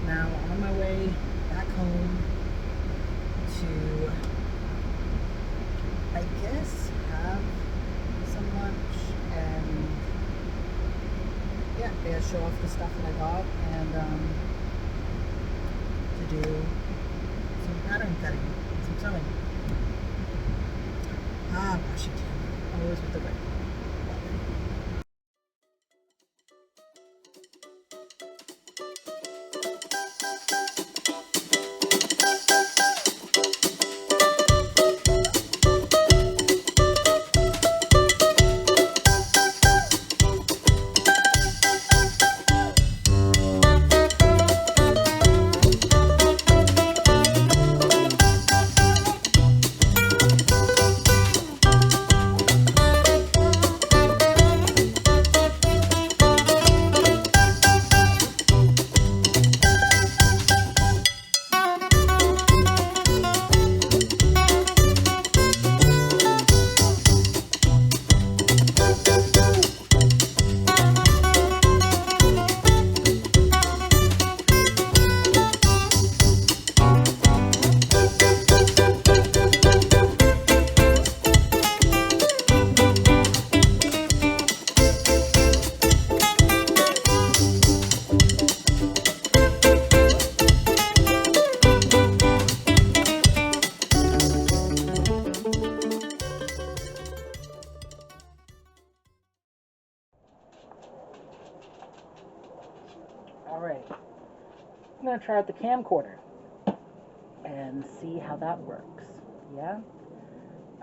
now on my way back home to, I guess, have some lunch and yeah, show off the stuff that I got and to do some pattern cutting, some sewing. Washington, always with the right. Alright, I'm going to try out the camcorder and see how that works. Yeah?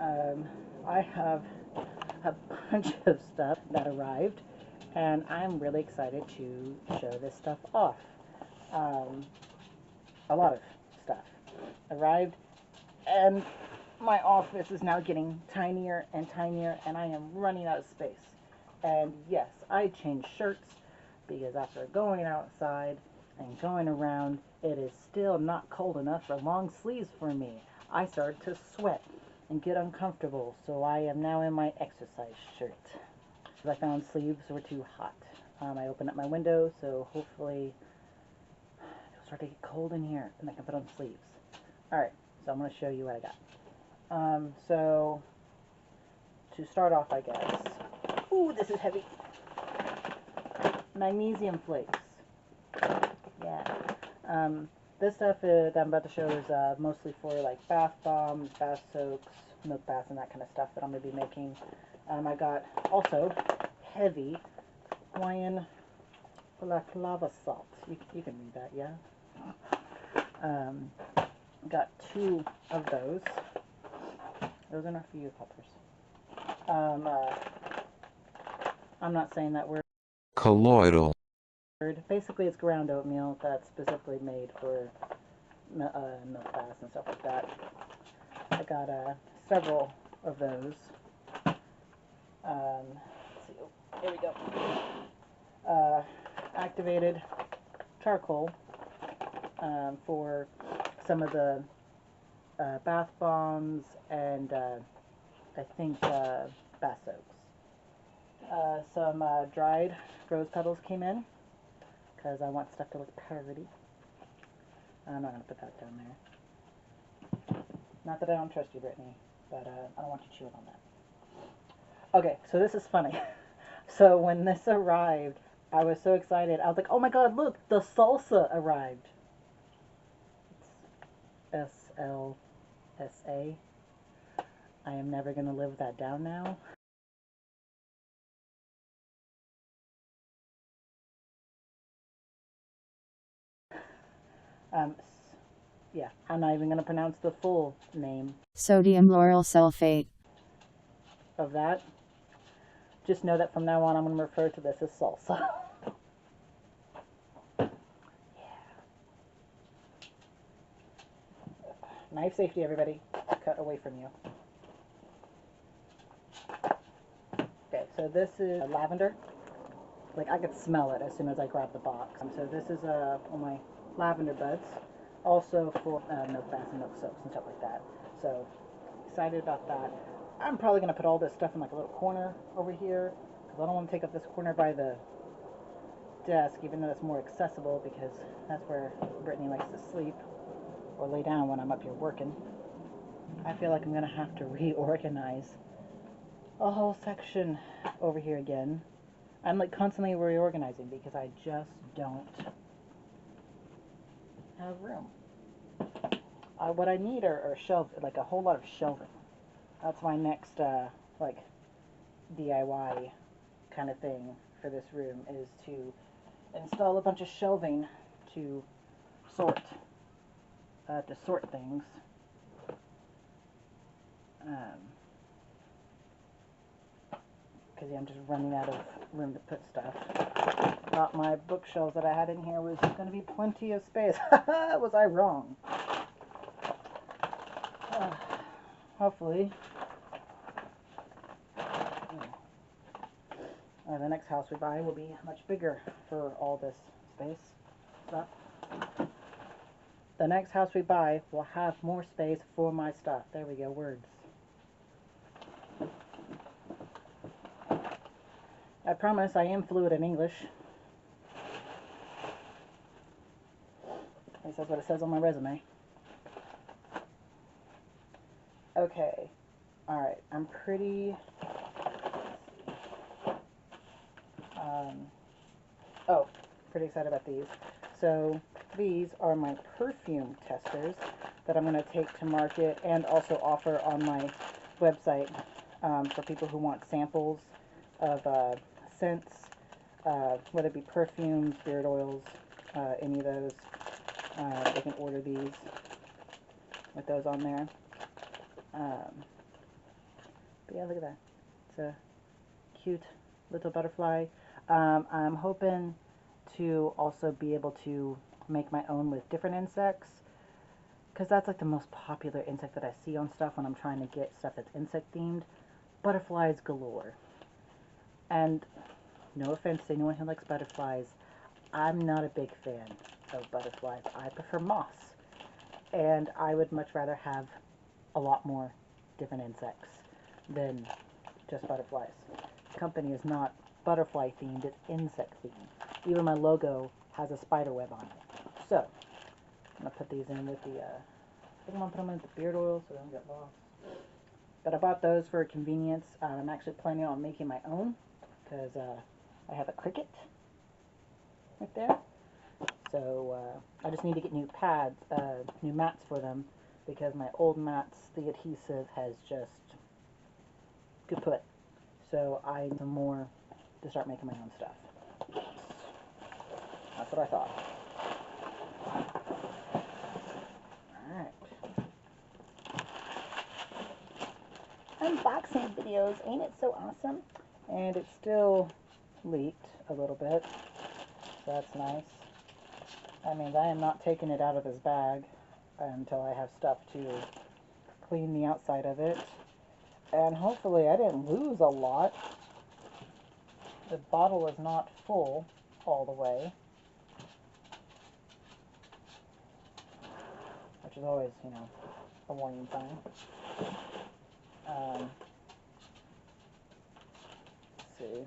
I have a bunch of stuff that arrived, and I'm really excited to show this stuff off. A lot of stuff arrived, and my office is now getting tinier and tinier, and I am running out of space. And yes, I changed shirts because after going outside and going around, it is still not cold enough for long sleeves for me. I started to sweat and get uncomfortable, so I am now in my exercise shirt. I found sleeves were too hot. I opened up my window, so hopefully it'll start to get cold in here and I can put on sleeves. Alright, so I'm going to show you what I got. So to start off, I guess. Ooh, this is heavy. Magnesium flakes. Yeah. This stuff that I'm about to show is mostly for like bath bombs, bath soaks, milk baths, and that kind of stuff that I'm going to be making. I got also heavy Hawaiian balaclava salt. You can read that, yeah? Got 2 of those. Those are enough for you, peppers. I'm not saying that word. Colloidal. Basically, it's ground oatmeal that's specifically made for milk baths and stuff like that. I got several of those. Let's see. Oh, here we go. Activated charcoal for some of the bath bombs and I think bath soaks. Some dried rose petals came in because I want stuff to look pretty. I'm not going to put that down there. Not that I don't trust you, Brittany, but I don't want you chewing on that. Okay, so this is funny. So when this arrived, I was so excited. I was like, oh my god, look, the salsa arrived. It's SLSA. I am never going to live that down now. Yeah, I'm not even going to pronounce the full name. Sodium lauryl sulfate. Of that. Just know that from now on I'm going to refer to this as salsa. Yeah. Knife safety, everybody. Cut away from you. So this is lavender. Like, I could smell it as soon as I grab the box. So this is one of my lavender buds. Also for milk baths and milk soaps and stuff like that. So excited about that. I'm probably going to put all this stuff in like a little corner over here, because I don't want to take up this corner by the desk, even though it's more accessible, because that's where Brittany likes to sleep or lay down when I'm up here working. I feel like I'm going to have to reorganize a whole section over here again. I'm like constantly reorganizing because I just don't have room. What I need are shelves, like a whole lot of shelving. That's my next like DIY kind of thing for this room, is to install a bunch of shelving to sort things. Because yeah, I'm just running out of room to put stuff. Thought my bookshelves that I had in here was going to be plenty of space. Was I wrong? Hopefully. The next house we buy will be much bigger for all this space. Stuff. The next house we buy will have more space for my stuff. There we go, words. I promise I am fluent in English. At least that's what it says on my resume. Okay. Alright, I'm pretty... pretty excited about these. So these are my perfume testers that I'm going to take to market and also offer on my website for people who want samples of scents, whether it be perfumes, beard oils, any of those. They can order these with those on there. But yeah, look at that. It's a cute little butterfly. I'm hoping to also be able to make my own with different insects, because that's like the most popular insect that I see on stuff when I'm trying to get stuff that's insect themed. Butterflies galore. And no offense to anyone who likes butterflies, I'm not a big fan of butterflies. I prefer moths, and I would much rather have a lot more different insects than just butterflies. The company is not butterfly themed, it's insect themed. Even my logo has a spider web on it. So I'm gonna put these in with the I think I'm gonna put them in with the beard oil so they don't get lost. But I bought those for convenience. I'm actually planning on making my own, because I have a cricket right there. So I just need to get new pads, new mats for them, because my old mats, the adhesive has just kaput. So I need some more to start making my own stuff. That's what I thought. Alright. Unboxing videos, ain't it so awesome? And it still leaked a little bit, so that's nice. I mean, I am not taking it out of this bag until I have stuff to clean the outside of it. And hopefully I didn't lose a lot. The bottle is not full all the way, which is always, you know, a warning sign. Let's see. It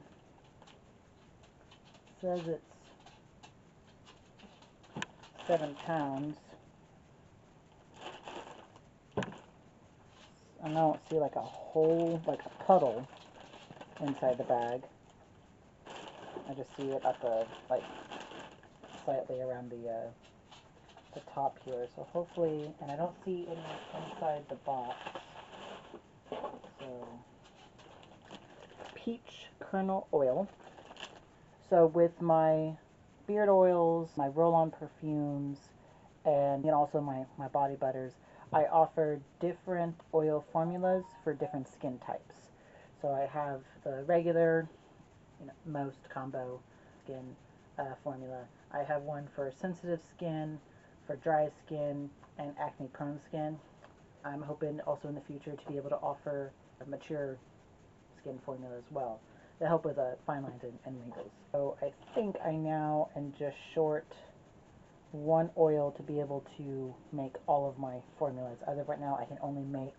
says it's 7 pounds. I don't see like a whole, like a puddle inside the bag. I just see it at the, like, slightly around the top here. So hopefully, and I don't see any inside the box. So, peach kernel oil. So with my beard oils, my roll-on perfumes, and also my body butters, I offer different oil formulas for different skin types. So I have the regular, most combo skin formula. I have one for sensitive skin, for dry skin, and acne prone skin. I'm hoping also in the future to be able to offer a mature skin formula as well. They help with fine lines and wrinkles. So I think I now am just short one oil to be able to make all of my formulas. As of right now, I can only make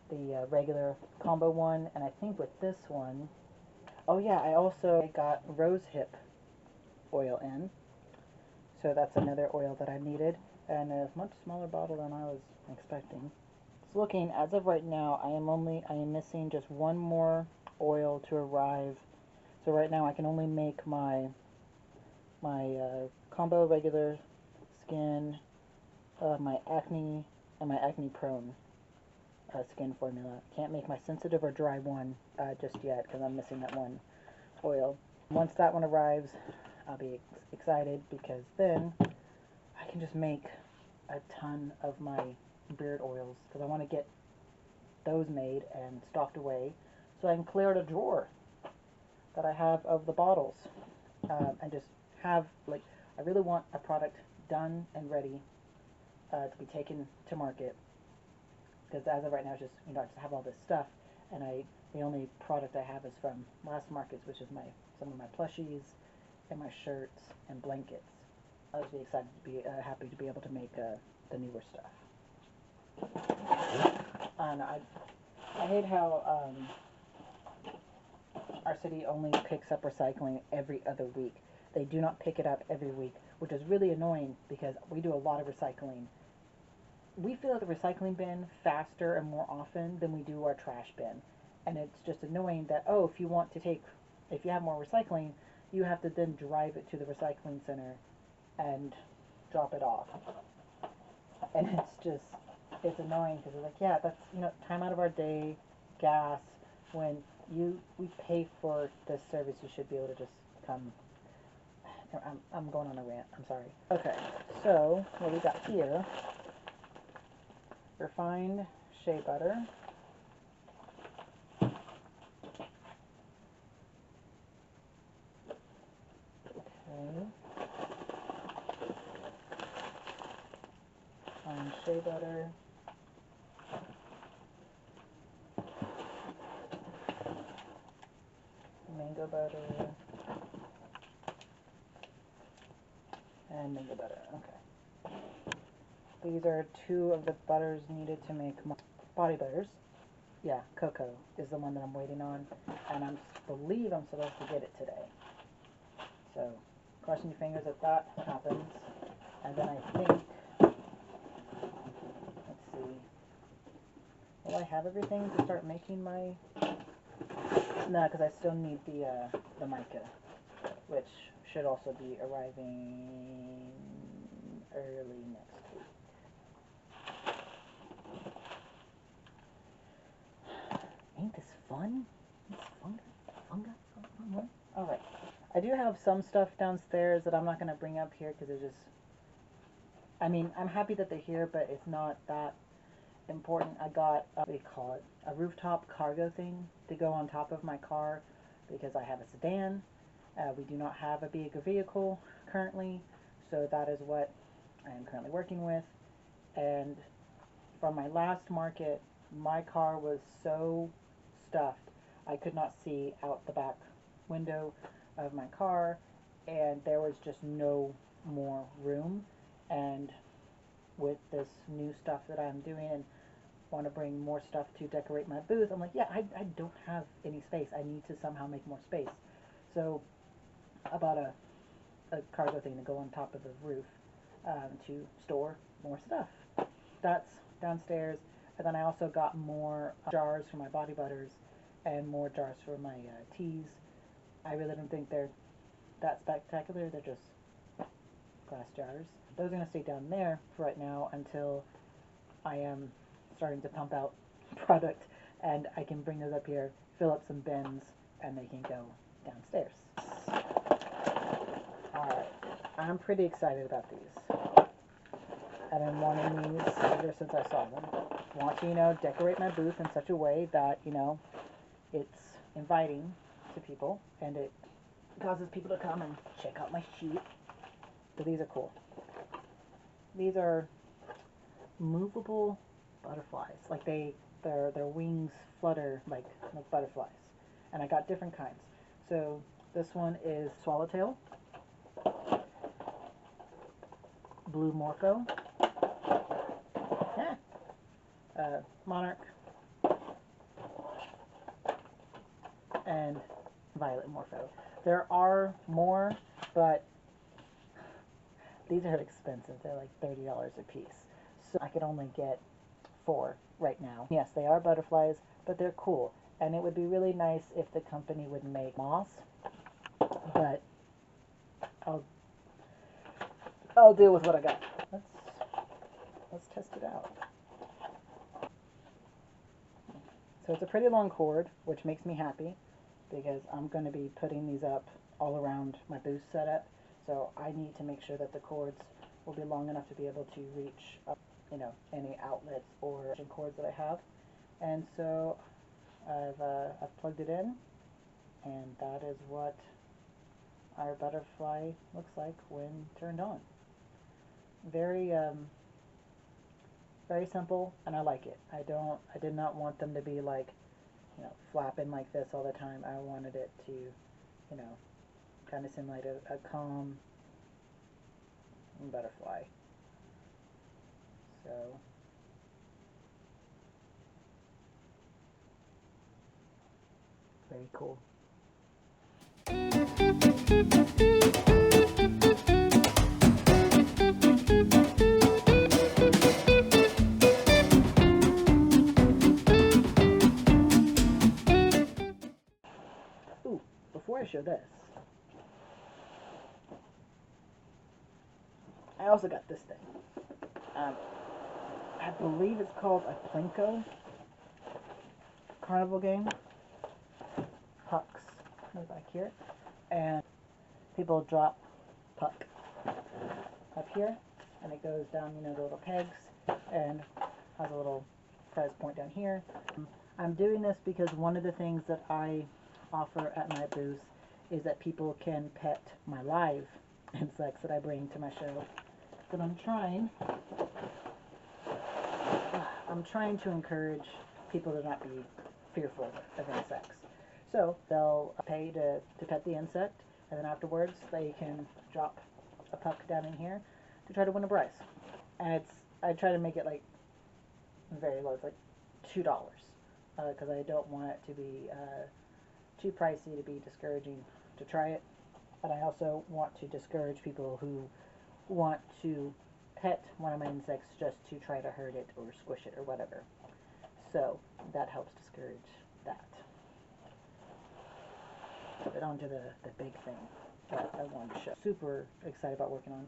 the regular combo one, and I think with this one, oh yeah, I also got rose hip oil in, so that's another oil that I needed, and a much smaller bottle than I was expecting. It's looking, as of right now, I am missing just one more oil to arrive. So right now I can only make my combo regular skin, my acne, and my acne prone skin formula. Can't make my sensitive or dry one just yet because I'm missing that one oil. Once that one arrives, I'll be excited because then I can just make a ton of my beard oils because I want to get those made and stocked away so I can clear out a drawer that I have of the bottles and just have, like, I really want a product done and ready to be taken to market, because as of right now it's just, I just have all this stuff, and the only product I have is from last markets, which is some of my plushies and my shirts and blankets. I'll just be excited to be happy to be able to make the newer stuff. And I hate how our city only picks up recycling every other week. They do not pick it up every week, which is really annoying because we do a lot of recycling. We fill out the recycling bin faster and more often than we do our trash bin. And it's just annoying that, if you have more recycling, you have to then drive it to the recycling center and drop it off. And it's annoying because it's like, yeah, that's, time out of our day, gas, when we pay for this service, you should be able to just come. I'm going on a rant, I'm sorry. Okay, so what we got here, refined shea butter, okay, refined shea butter, mango butter, and mango butter. Okay. These are two of the butters needed to make my body butters. Yeah, cocoa is the one that I'm waiting on, and I believe I'm supposed to get it today. So, crossing your fingers that happens. And then I think, let's see, will I have everything to start making my? No, because I still need the mica, which should also be arriving early next week. Ain't this fun? It's fun. Alright. I do have some stuff downstairs that I'm not going to bring up here because I'm happy that they're here, but it's not that important. I got, what do you call it, a rooftop cargo thing to go on top of my car because I have a sedan. We do not have a bigger vehicle currently, so that is what I am currently working with. And from my last market, my car was so stuffed I could not see out the back window of my car, and there was just no more room. And with this new stuff that I'm doing and want to bring more stuff to decorate my booth, I'm like, yeah, I don't have any space. I need to somehow make more space. So I bought a cargo thing to go on top of the roof to store more stuff. That's downstairs. And then I also got more jars for my body butters and more jars for my teas. I really don't think they're that spectacular. They're just glass jars. Those are going to stay down there for right now until I am starting to pump out product, and I can bring those up here, fill up some bins, and they can go downstairs. Alright, I'm pretty excited about these. I've been wanting these ever since I saw them. Want to, decorate my booth in such a way that, it's inviting to people, and it causes people to come and check out my sheet. So these are cool. These are movable butterflies. Like they their wings flutter like butterflies. And I got different kinds. So this one is swallowtail, blue morpho, yeah, monarch, and violet morpho. There are more, but these are expensive. They're like $30 a piece. So I could only get 4 right now. Yes, they are butterflies, but they're cool. And it would be really nice if the company would make moths, but I'll deal with what I got. Let's test it out. So it's a pretty long cord, which makes me happy because I'm going to be putting these up all around my booth setup. So I need to make sure that the cords will be long enough to be able to reach up, any outlets or cords that I have. And so I've plugged it in, and that is what our butterfly looks like when turned on. Very very simple, and I like it. I did not want them to be like, flapping like this all the time. I wanted it to, kind of seem like a calm butterfly. So very cool. Ooh, before I show this, I also got this thing. I believe it's called a Plinko carnival game. Pucks right back here, and people drop puck up here, and it goes down, the little pegs, and has a little prize point down here. I'm doing this because one of the things that I offer at my booth is that people can pet my live insects that I bring to my show. But I'm trying to encourage people to not be fearful of insects. So they'll pay to pet the insect, and then afterwards they can drop a puck down in here to try to win a prize. And I try to make it like very low. It's like $2, because I don't want it to be too pricey to be discouraging to try it. But I also want to discourage people who want to pet one of my insects just to try to hurt it or squish it or whatever. So that helps discourage that. But on to the big thing that I wanted to show. Super excited about working on.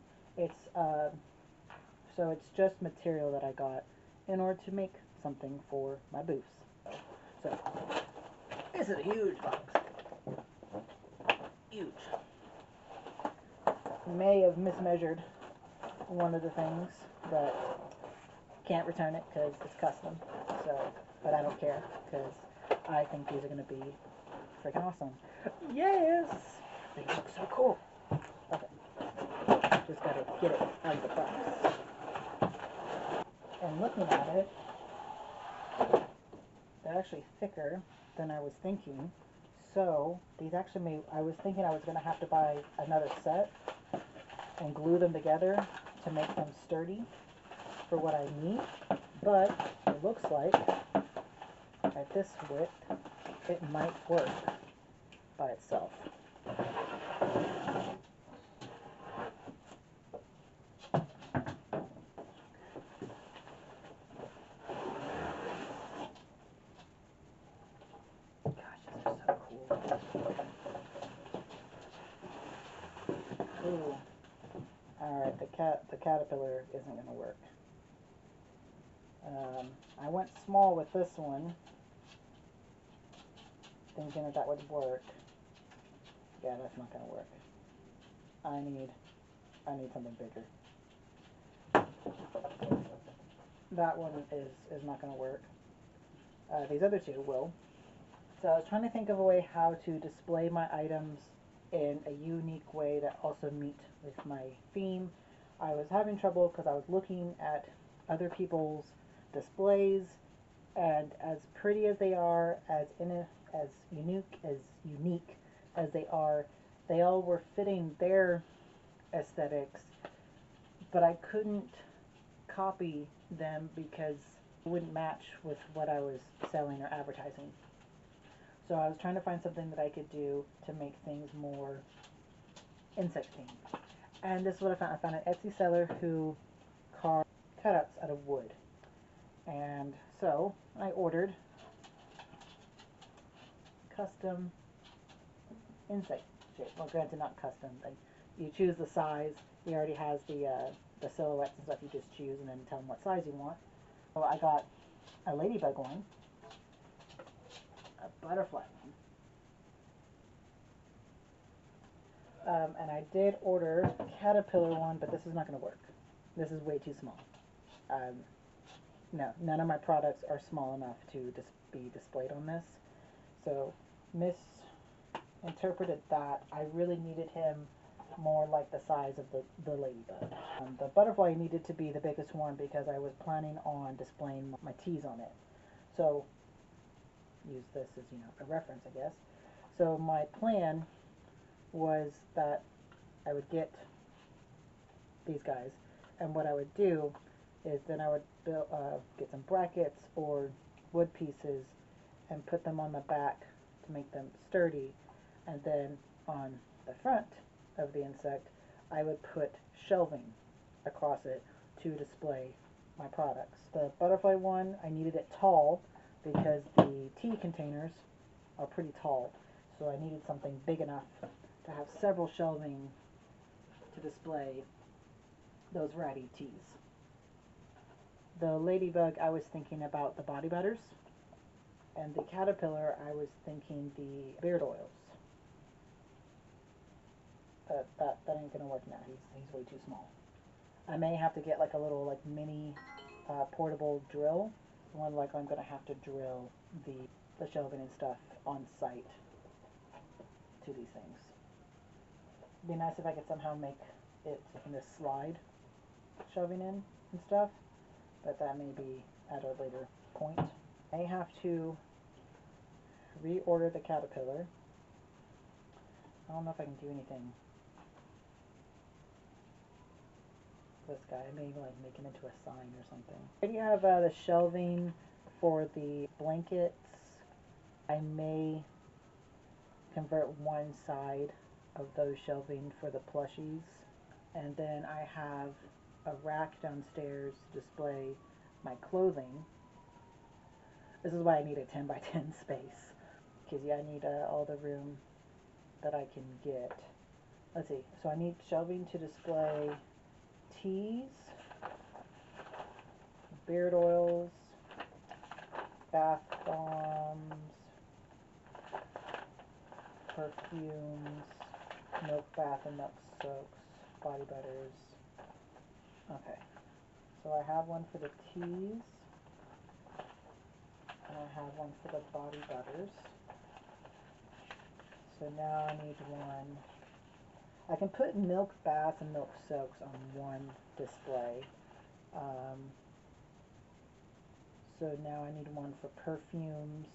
So it's just material that I got in order to make something for my booths. So this is a huge box. Huge. May have mismeasured one of the things, but can't return it because it's custom. So, but I don't care because I think these are going to be freaking awesome. Yes! They look so cool. Okay. Just gotta get it out of the box. And looking at it, they're actually thicker than I was thinking. So these actually I was thinking I was going to have to buy another set and glue them together to make them sturdy for what I need. But it looks like at this width, it might work by itself. Gosh, these are so cool. Ooh. Alright, the caterpillar isn't going to work. I went small with this one, thinking that would work. Yeah, that's not going to work. I need something bigger. That one is not going to work. These other two will. So I was trying to think of a way how to display my items in a unique way that also meet with my theme. I was having trouble because I was looking at other people's displays And as pretty as they are, as unique as they all were fitting their aesthetics, but I couldn't copy them because it wouldn't match with what I was selling or advertising. So I was trying to find something that I could do to make things more insect themed. And this is what I found. I found an Etsy seller who carved cutouts out of wood. And so I ordered custom insect shape. Well, granted, not custom. Like, you choose the size. He already has the silhouettes and stuff. You just choose and then tell him what size you want. So I got a ladybug one, a butterfly one, and I did order a caterpillar one, but this is not going to work. This is way too small. No, none of my products are small enough to be displayed on this. So misinterpreted that. I really needed him more like the size of the ladybug. The butterfly needed to be the biggest one because I was planning on displaying my teas on it. So use this as, a reference, I guess. So my plan was that I would get these guys, and what I would do is then I would get some brackets or wood pieces and put them on the back to make them sturdy, and then on the front of the insect I would put shelving across it to display my products. The butterfly one, I needed it tall because the tea containers are pretty tall, so I needed something big enough to have several shelving to display those variety teas. The ladybug, I was thinking about the body butters, and the caterpillar, I was thinking the beard oils. That ain't gonna work now. He's way too small. I may have to get like a little mini portable drill. One like I'm gonna have to drill the shelving and stuff on site to these things. It'd be nice if I could somehow make it in this slide shelving in and stuff, but that may be at a later point. I have to reorder the caterpillar. I don't know if I can do anything with this guy. I may make him into a sign or something. I already have the shelving for the blankets. I may convert one side of those shelving for the plushies, and then I have a rack downstairs to display my clothing. This is why I need a 10 by 10 space, because I need all the room that I can get. Let's see, so I need shelving to display teas, beard oils, bath bombs, perfumes, milk bath and milk soaks, body butters. Okay, so I have one for the teas, and I have one for the body butters. So now I need one. I can put milk baths and milk soaks on one display. So now I need one for perfumes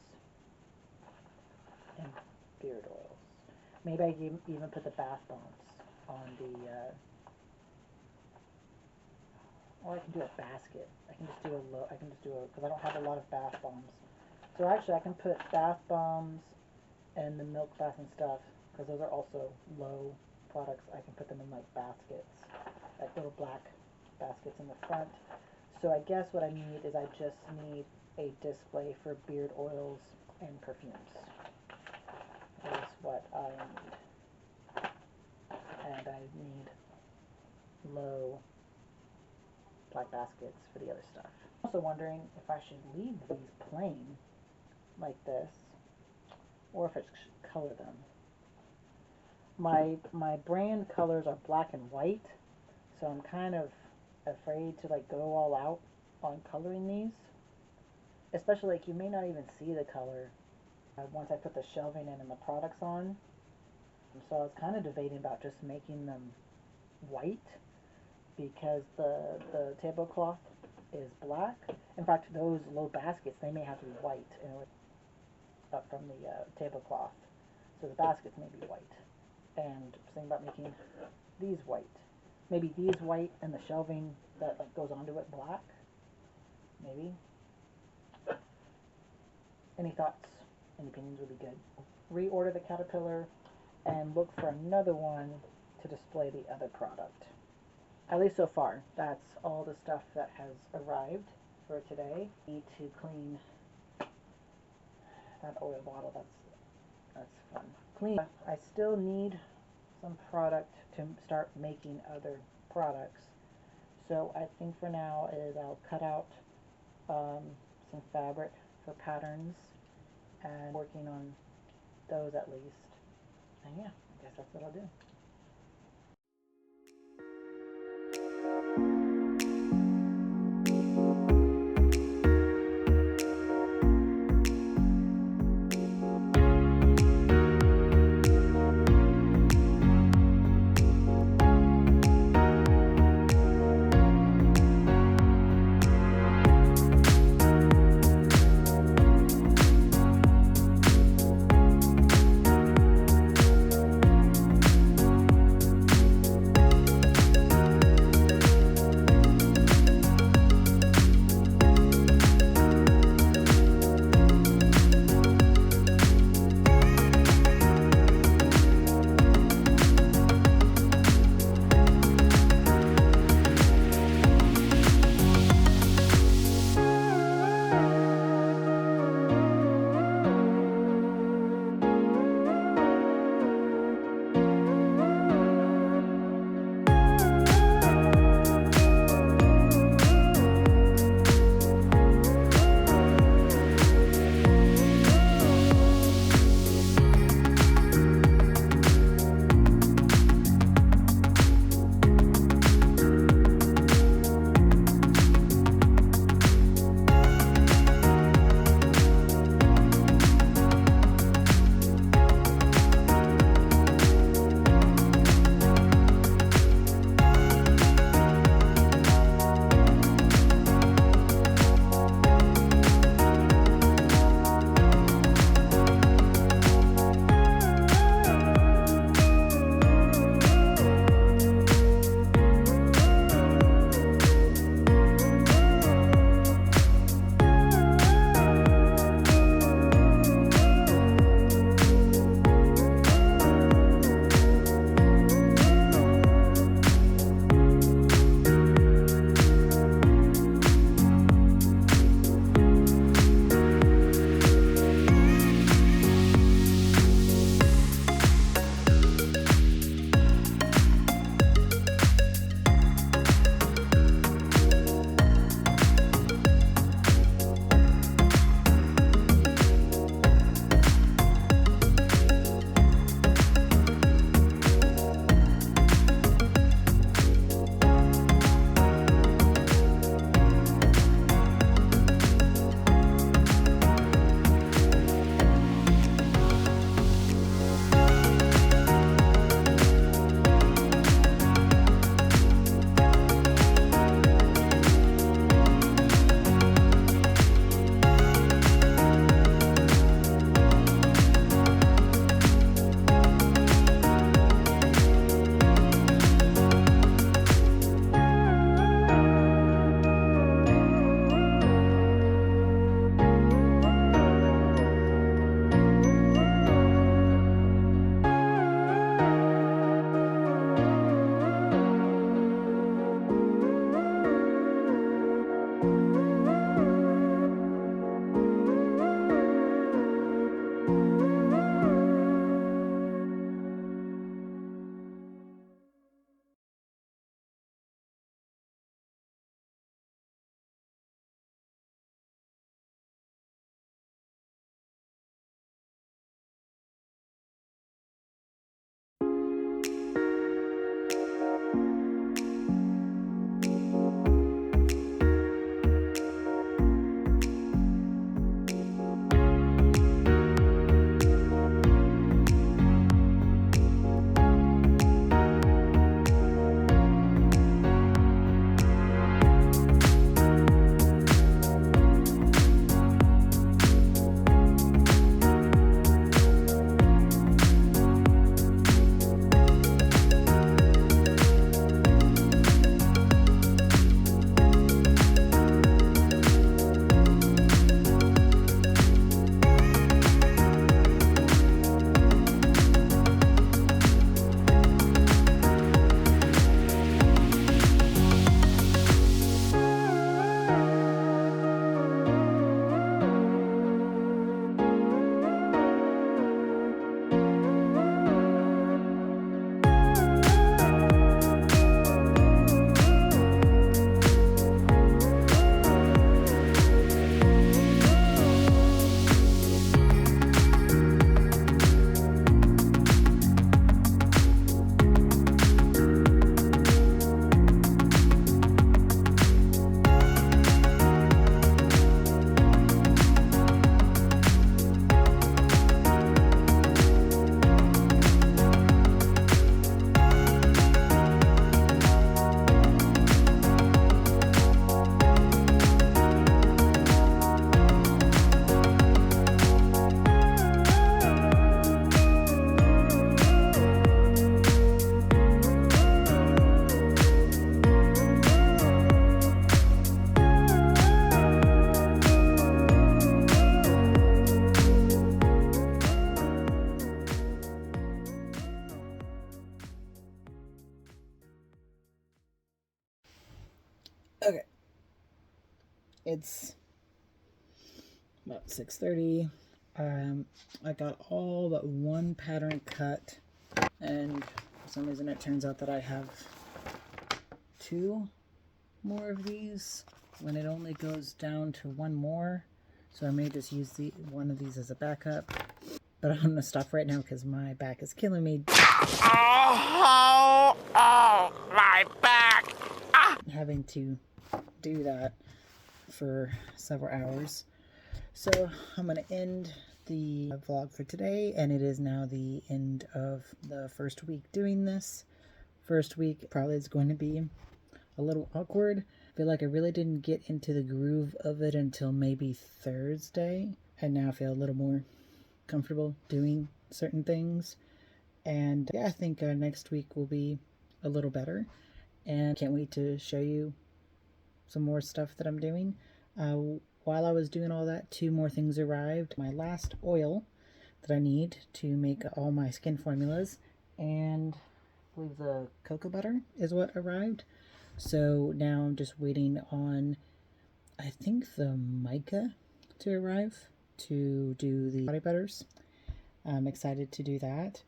and beard oils. Maybe I can even put the bath bombs on the, or I can do a basket. I can just do because I don't have a lot of bath bombs. So actually I can put bath bombs and the milk bath and stuff, because those are also low products. I can put them in baskets, like little black baskets in the front. So I guess what I need is I just need a display for beard oils and perfumes. Is what I need. And I need low black baskets for the other stuff. I'm also wondering if I should leave these plain like this, or if I should color them. My brand colors are black and white, so I'm kind of afraid to go all out on coloring these. Especially you may not even see the color once I put the shelving in and the products on. So I was kind of debating about just making them white, because the tablecloth is black. In fact, those low baskets, they may have to be white up from the tablecloth. So the baskets may be white. And thinking about making these white. Maybe these white and the shelving that like goes onto it black. Maybe. Any thoughts? Any opinions would be good. Reorder the caterpillar and look for another one to display the other product. At least so far, that's all the stuff that has arrived for today. Need to clean that oil bottle. That's fun. Clean. I still need some product to start making other products. So I think for now is I'll cut out some fabric for patterns and working on those at least. And yeah, I guess that's what I'll do. Okay. It's about 6:30. I got all but one pattern cut, and for some reason it turns out that I have 2 more of these when it only goes down to 1 more. So I may just use one of these as a backup. But I'm gonna stop right now because my back is killing me. Oh, my back! Having to do that for several hours. So I'm gonna end the vlog for today, and it is now the end of the first week doing this. First week probably is going to be a little awkward. I feel like I really didn't get into the groove of it until maybe Thursday, and now I feel a little more comfortable doing certain things. And yeah, I think next week will be a little better, and can't wait to show you some more stuff that I'm doing. While I was doing all that, 2 more things arrived. My last oil that I need to make all my skin formulas, and I believe the cocoa butter is what arrived. So now I'm just waiting on, I think, the mica to arrive to do the body butters. I'm excited to do that,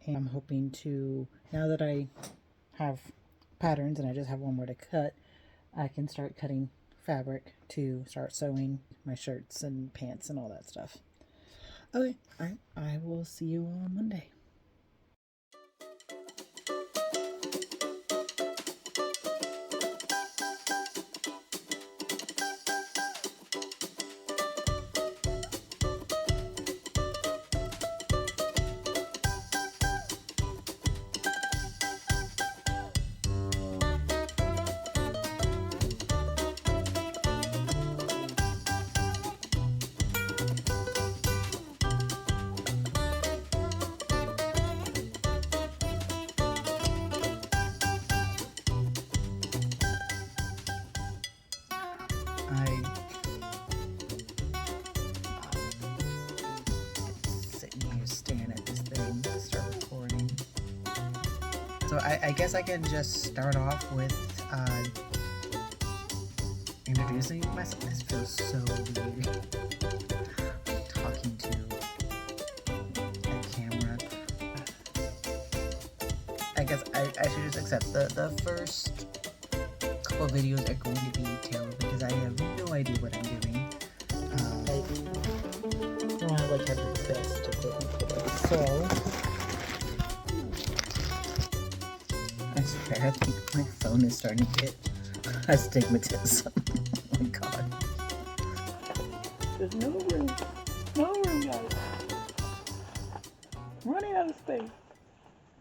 and I'm hoping to, now that I have patterns and I just have 1 more to cut, I can start cutting fabric to start sewing my shirts and pants and all that stuff. Okay, alright, I will see you on Monday. Sitting here staring at this thing to start recording. So I guess I can just start off with introducing myself. This feels so weird. Talking to a camera. I guess I should just accept the first couple of videos are going to be tailored because I have no idea what I'm doing. I don't have the best equipment. So I swear, I think my phone is starting to get astigmatism. Oh my god. There's no room. No room, guys. Running out of space.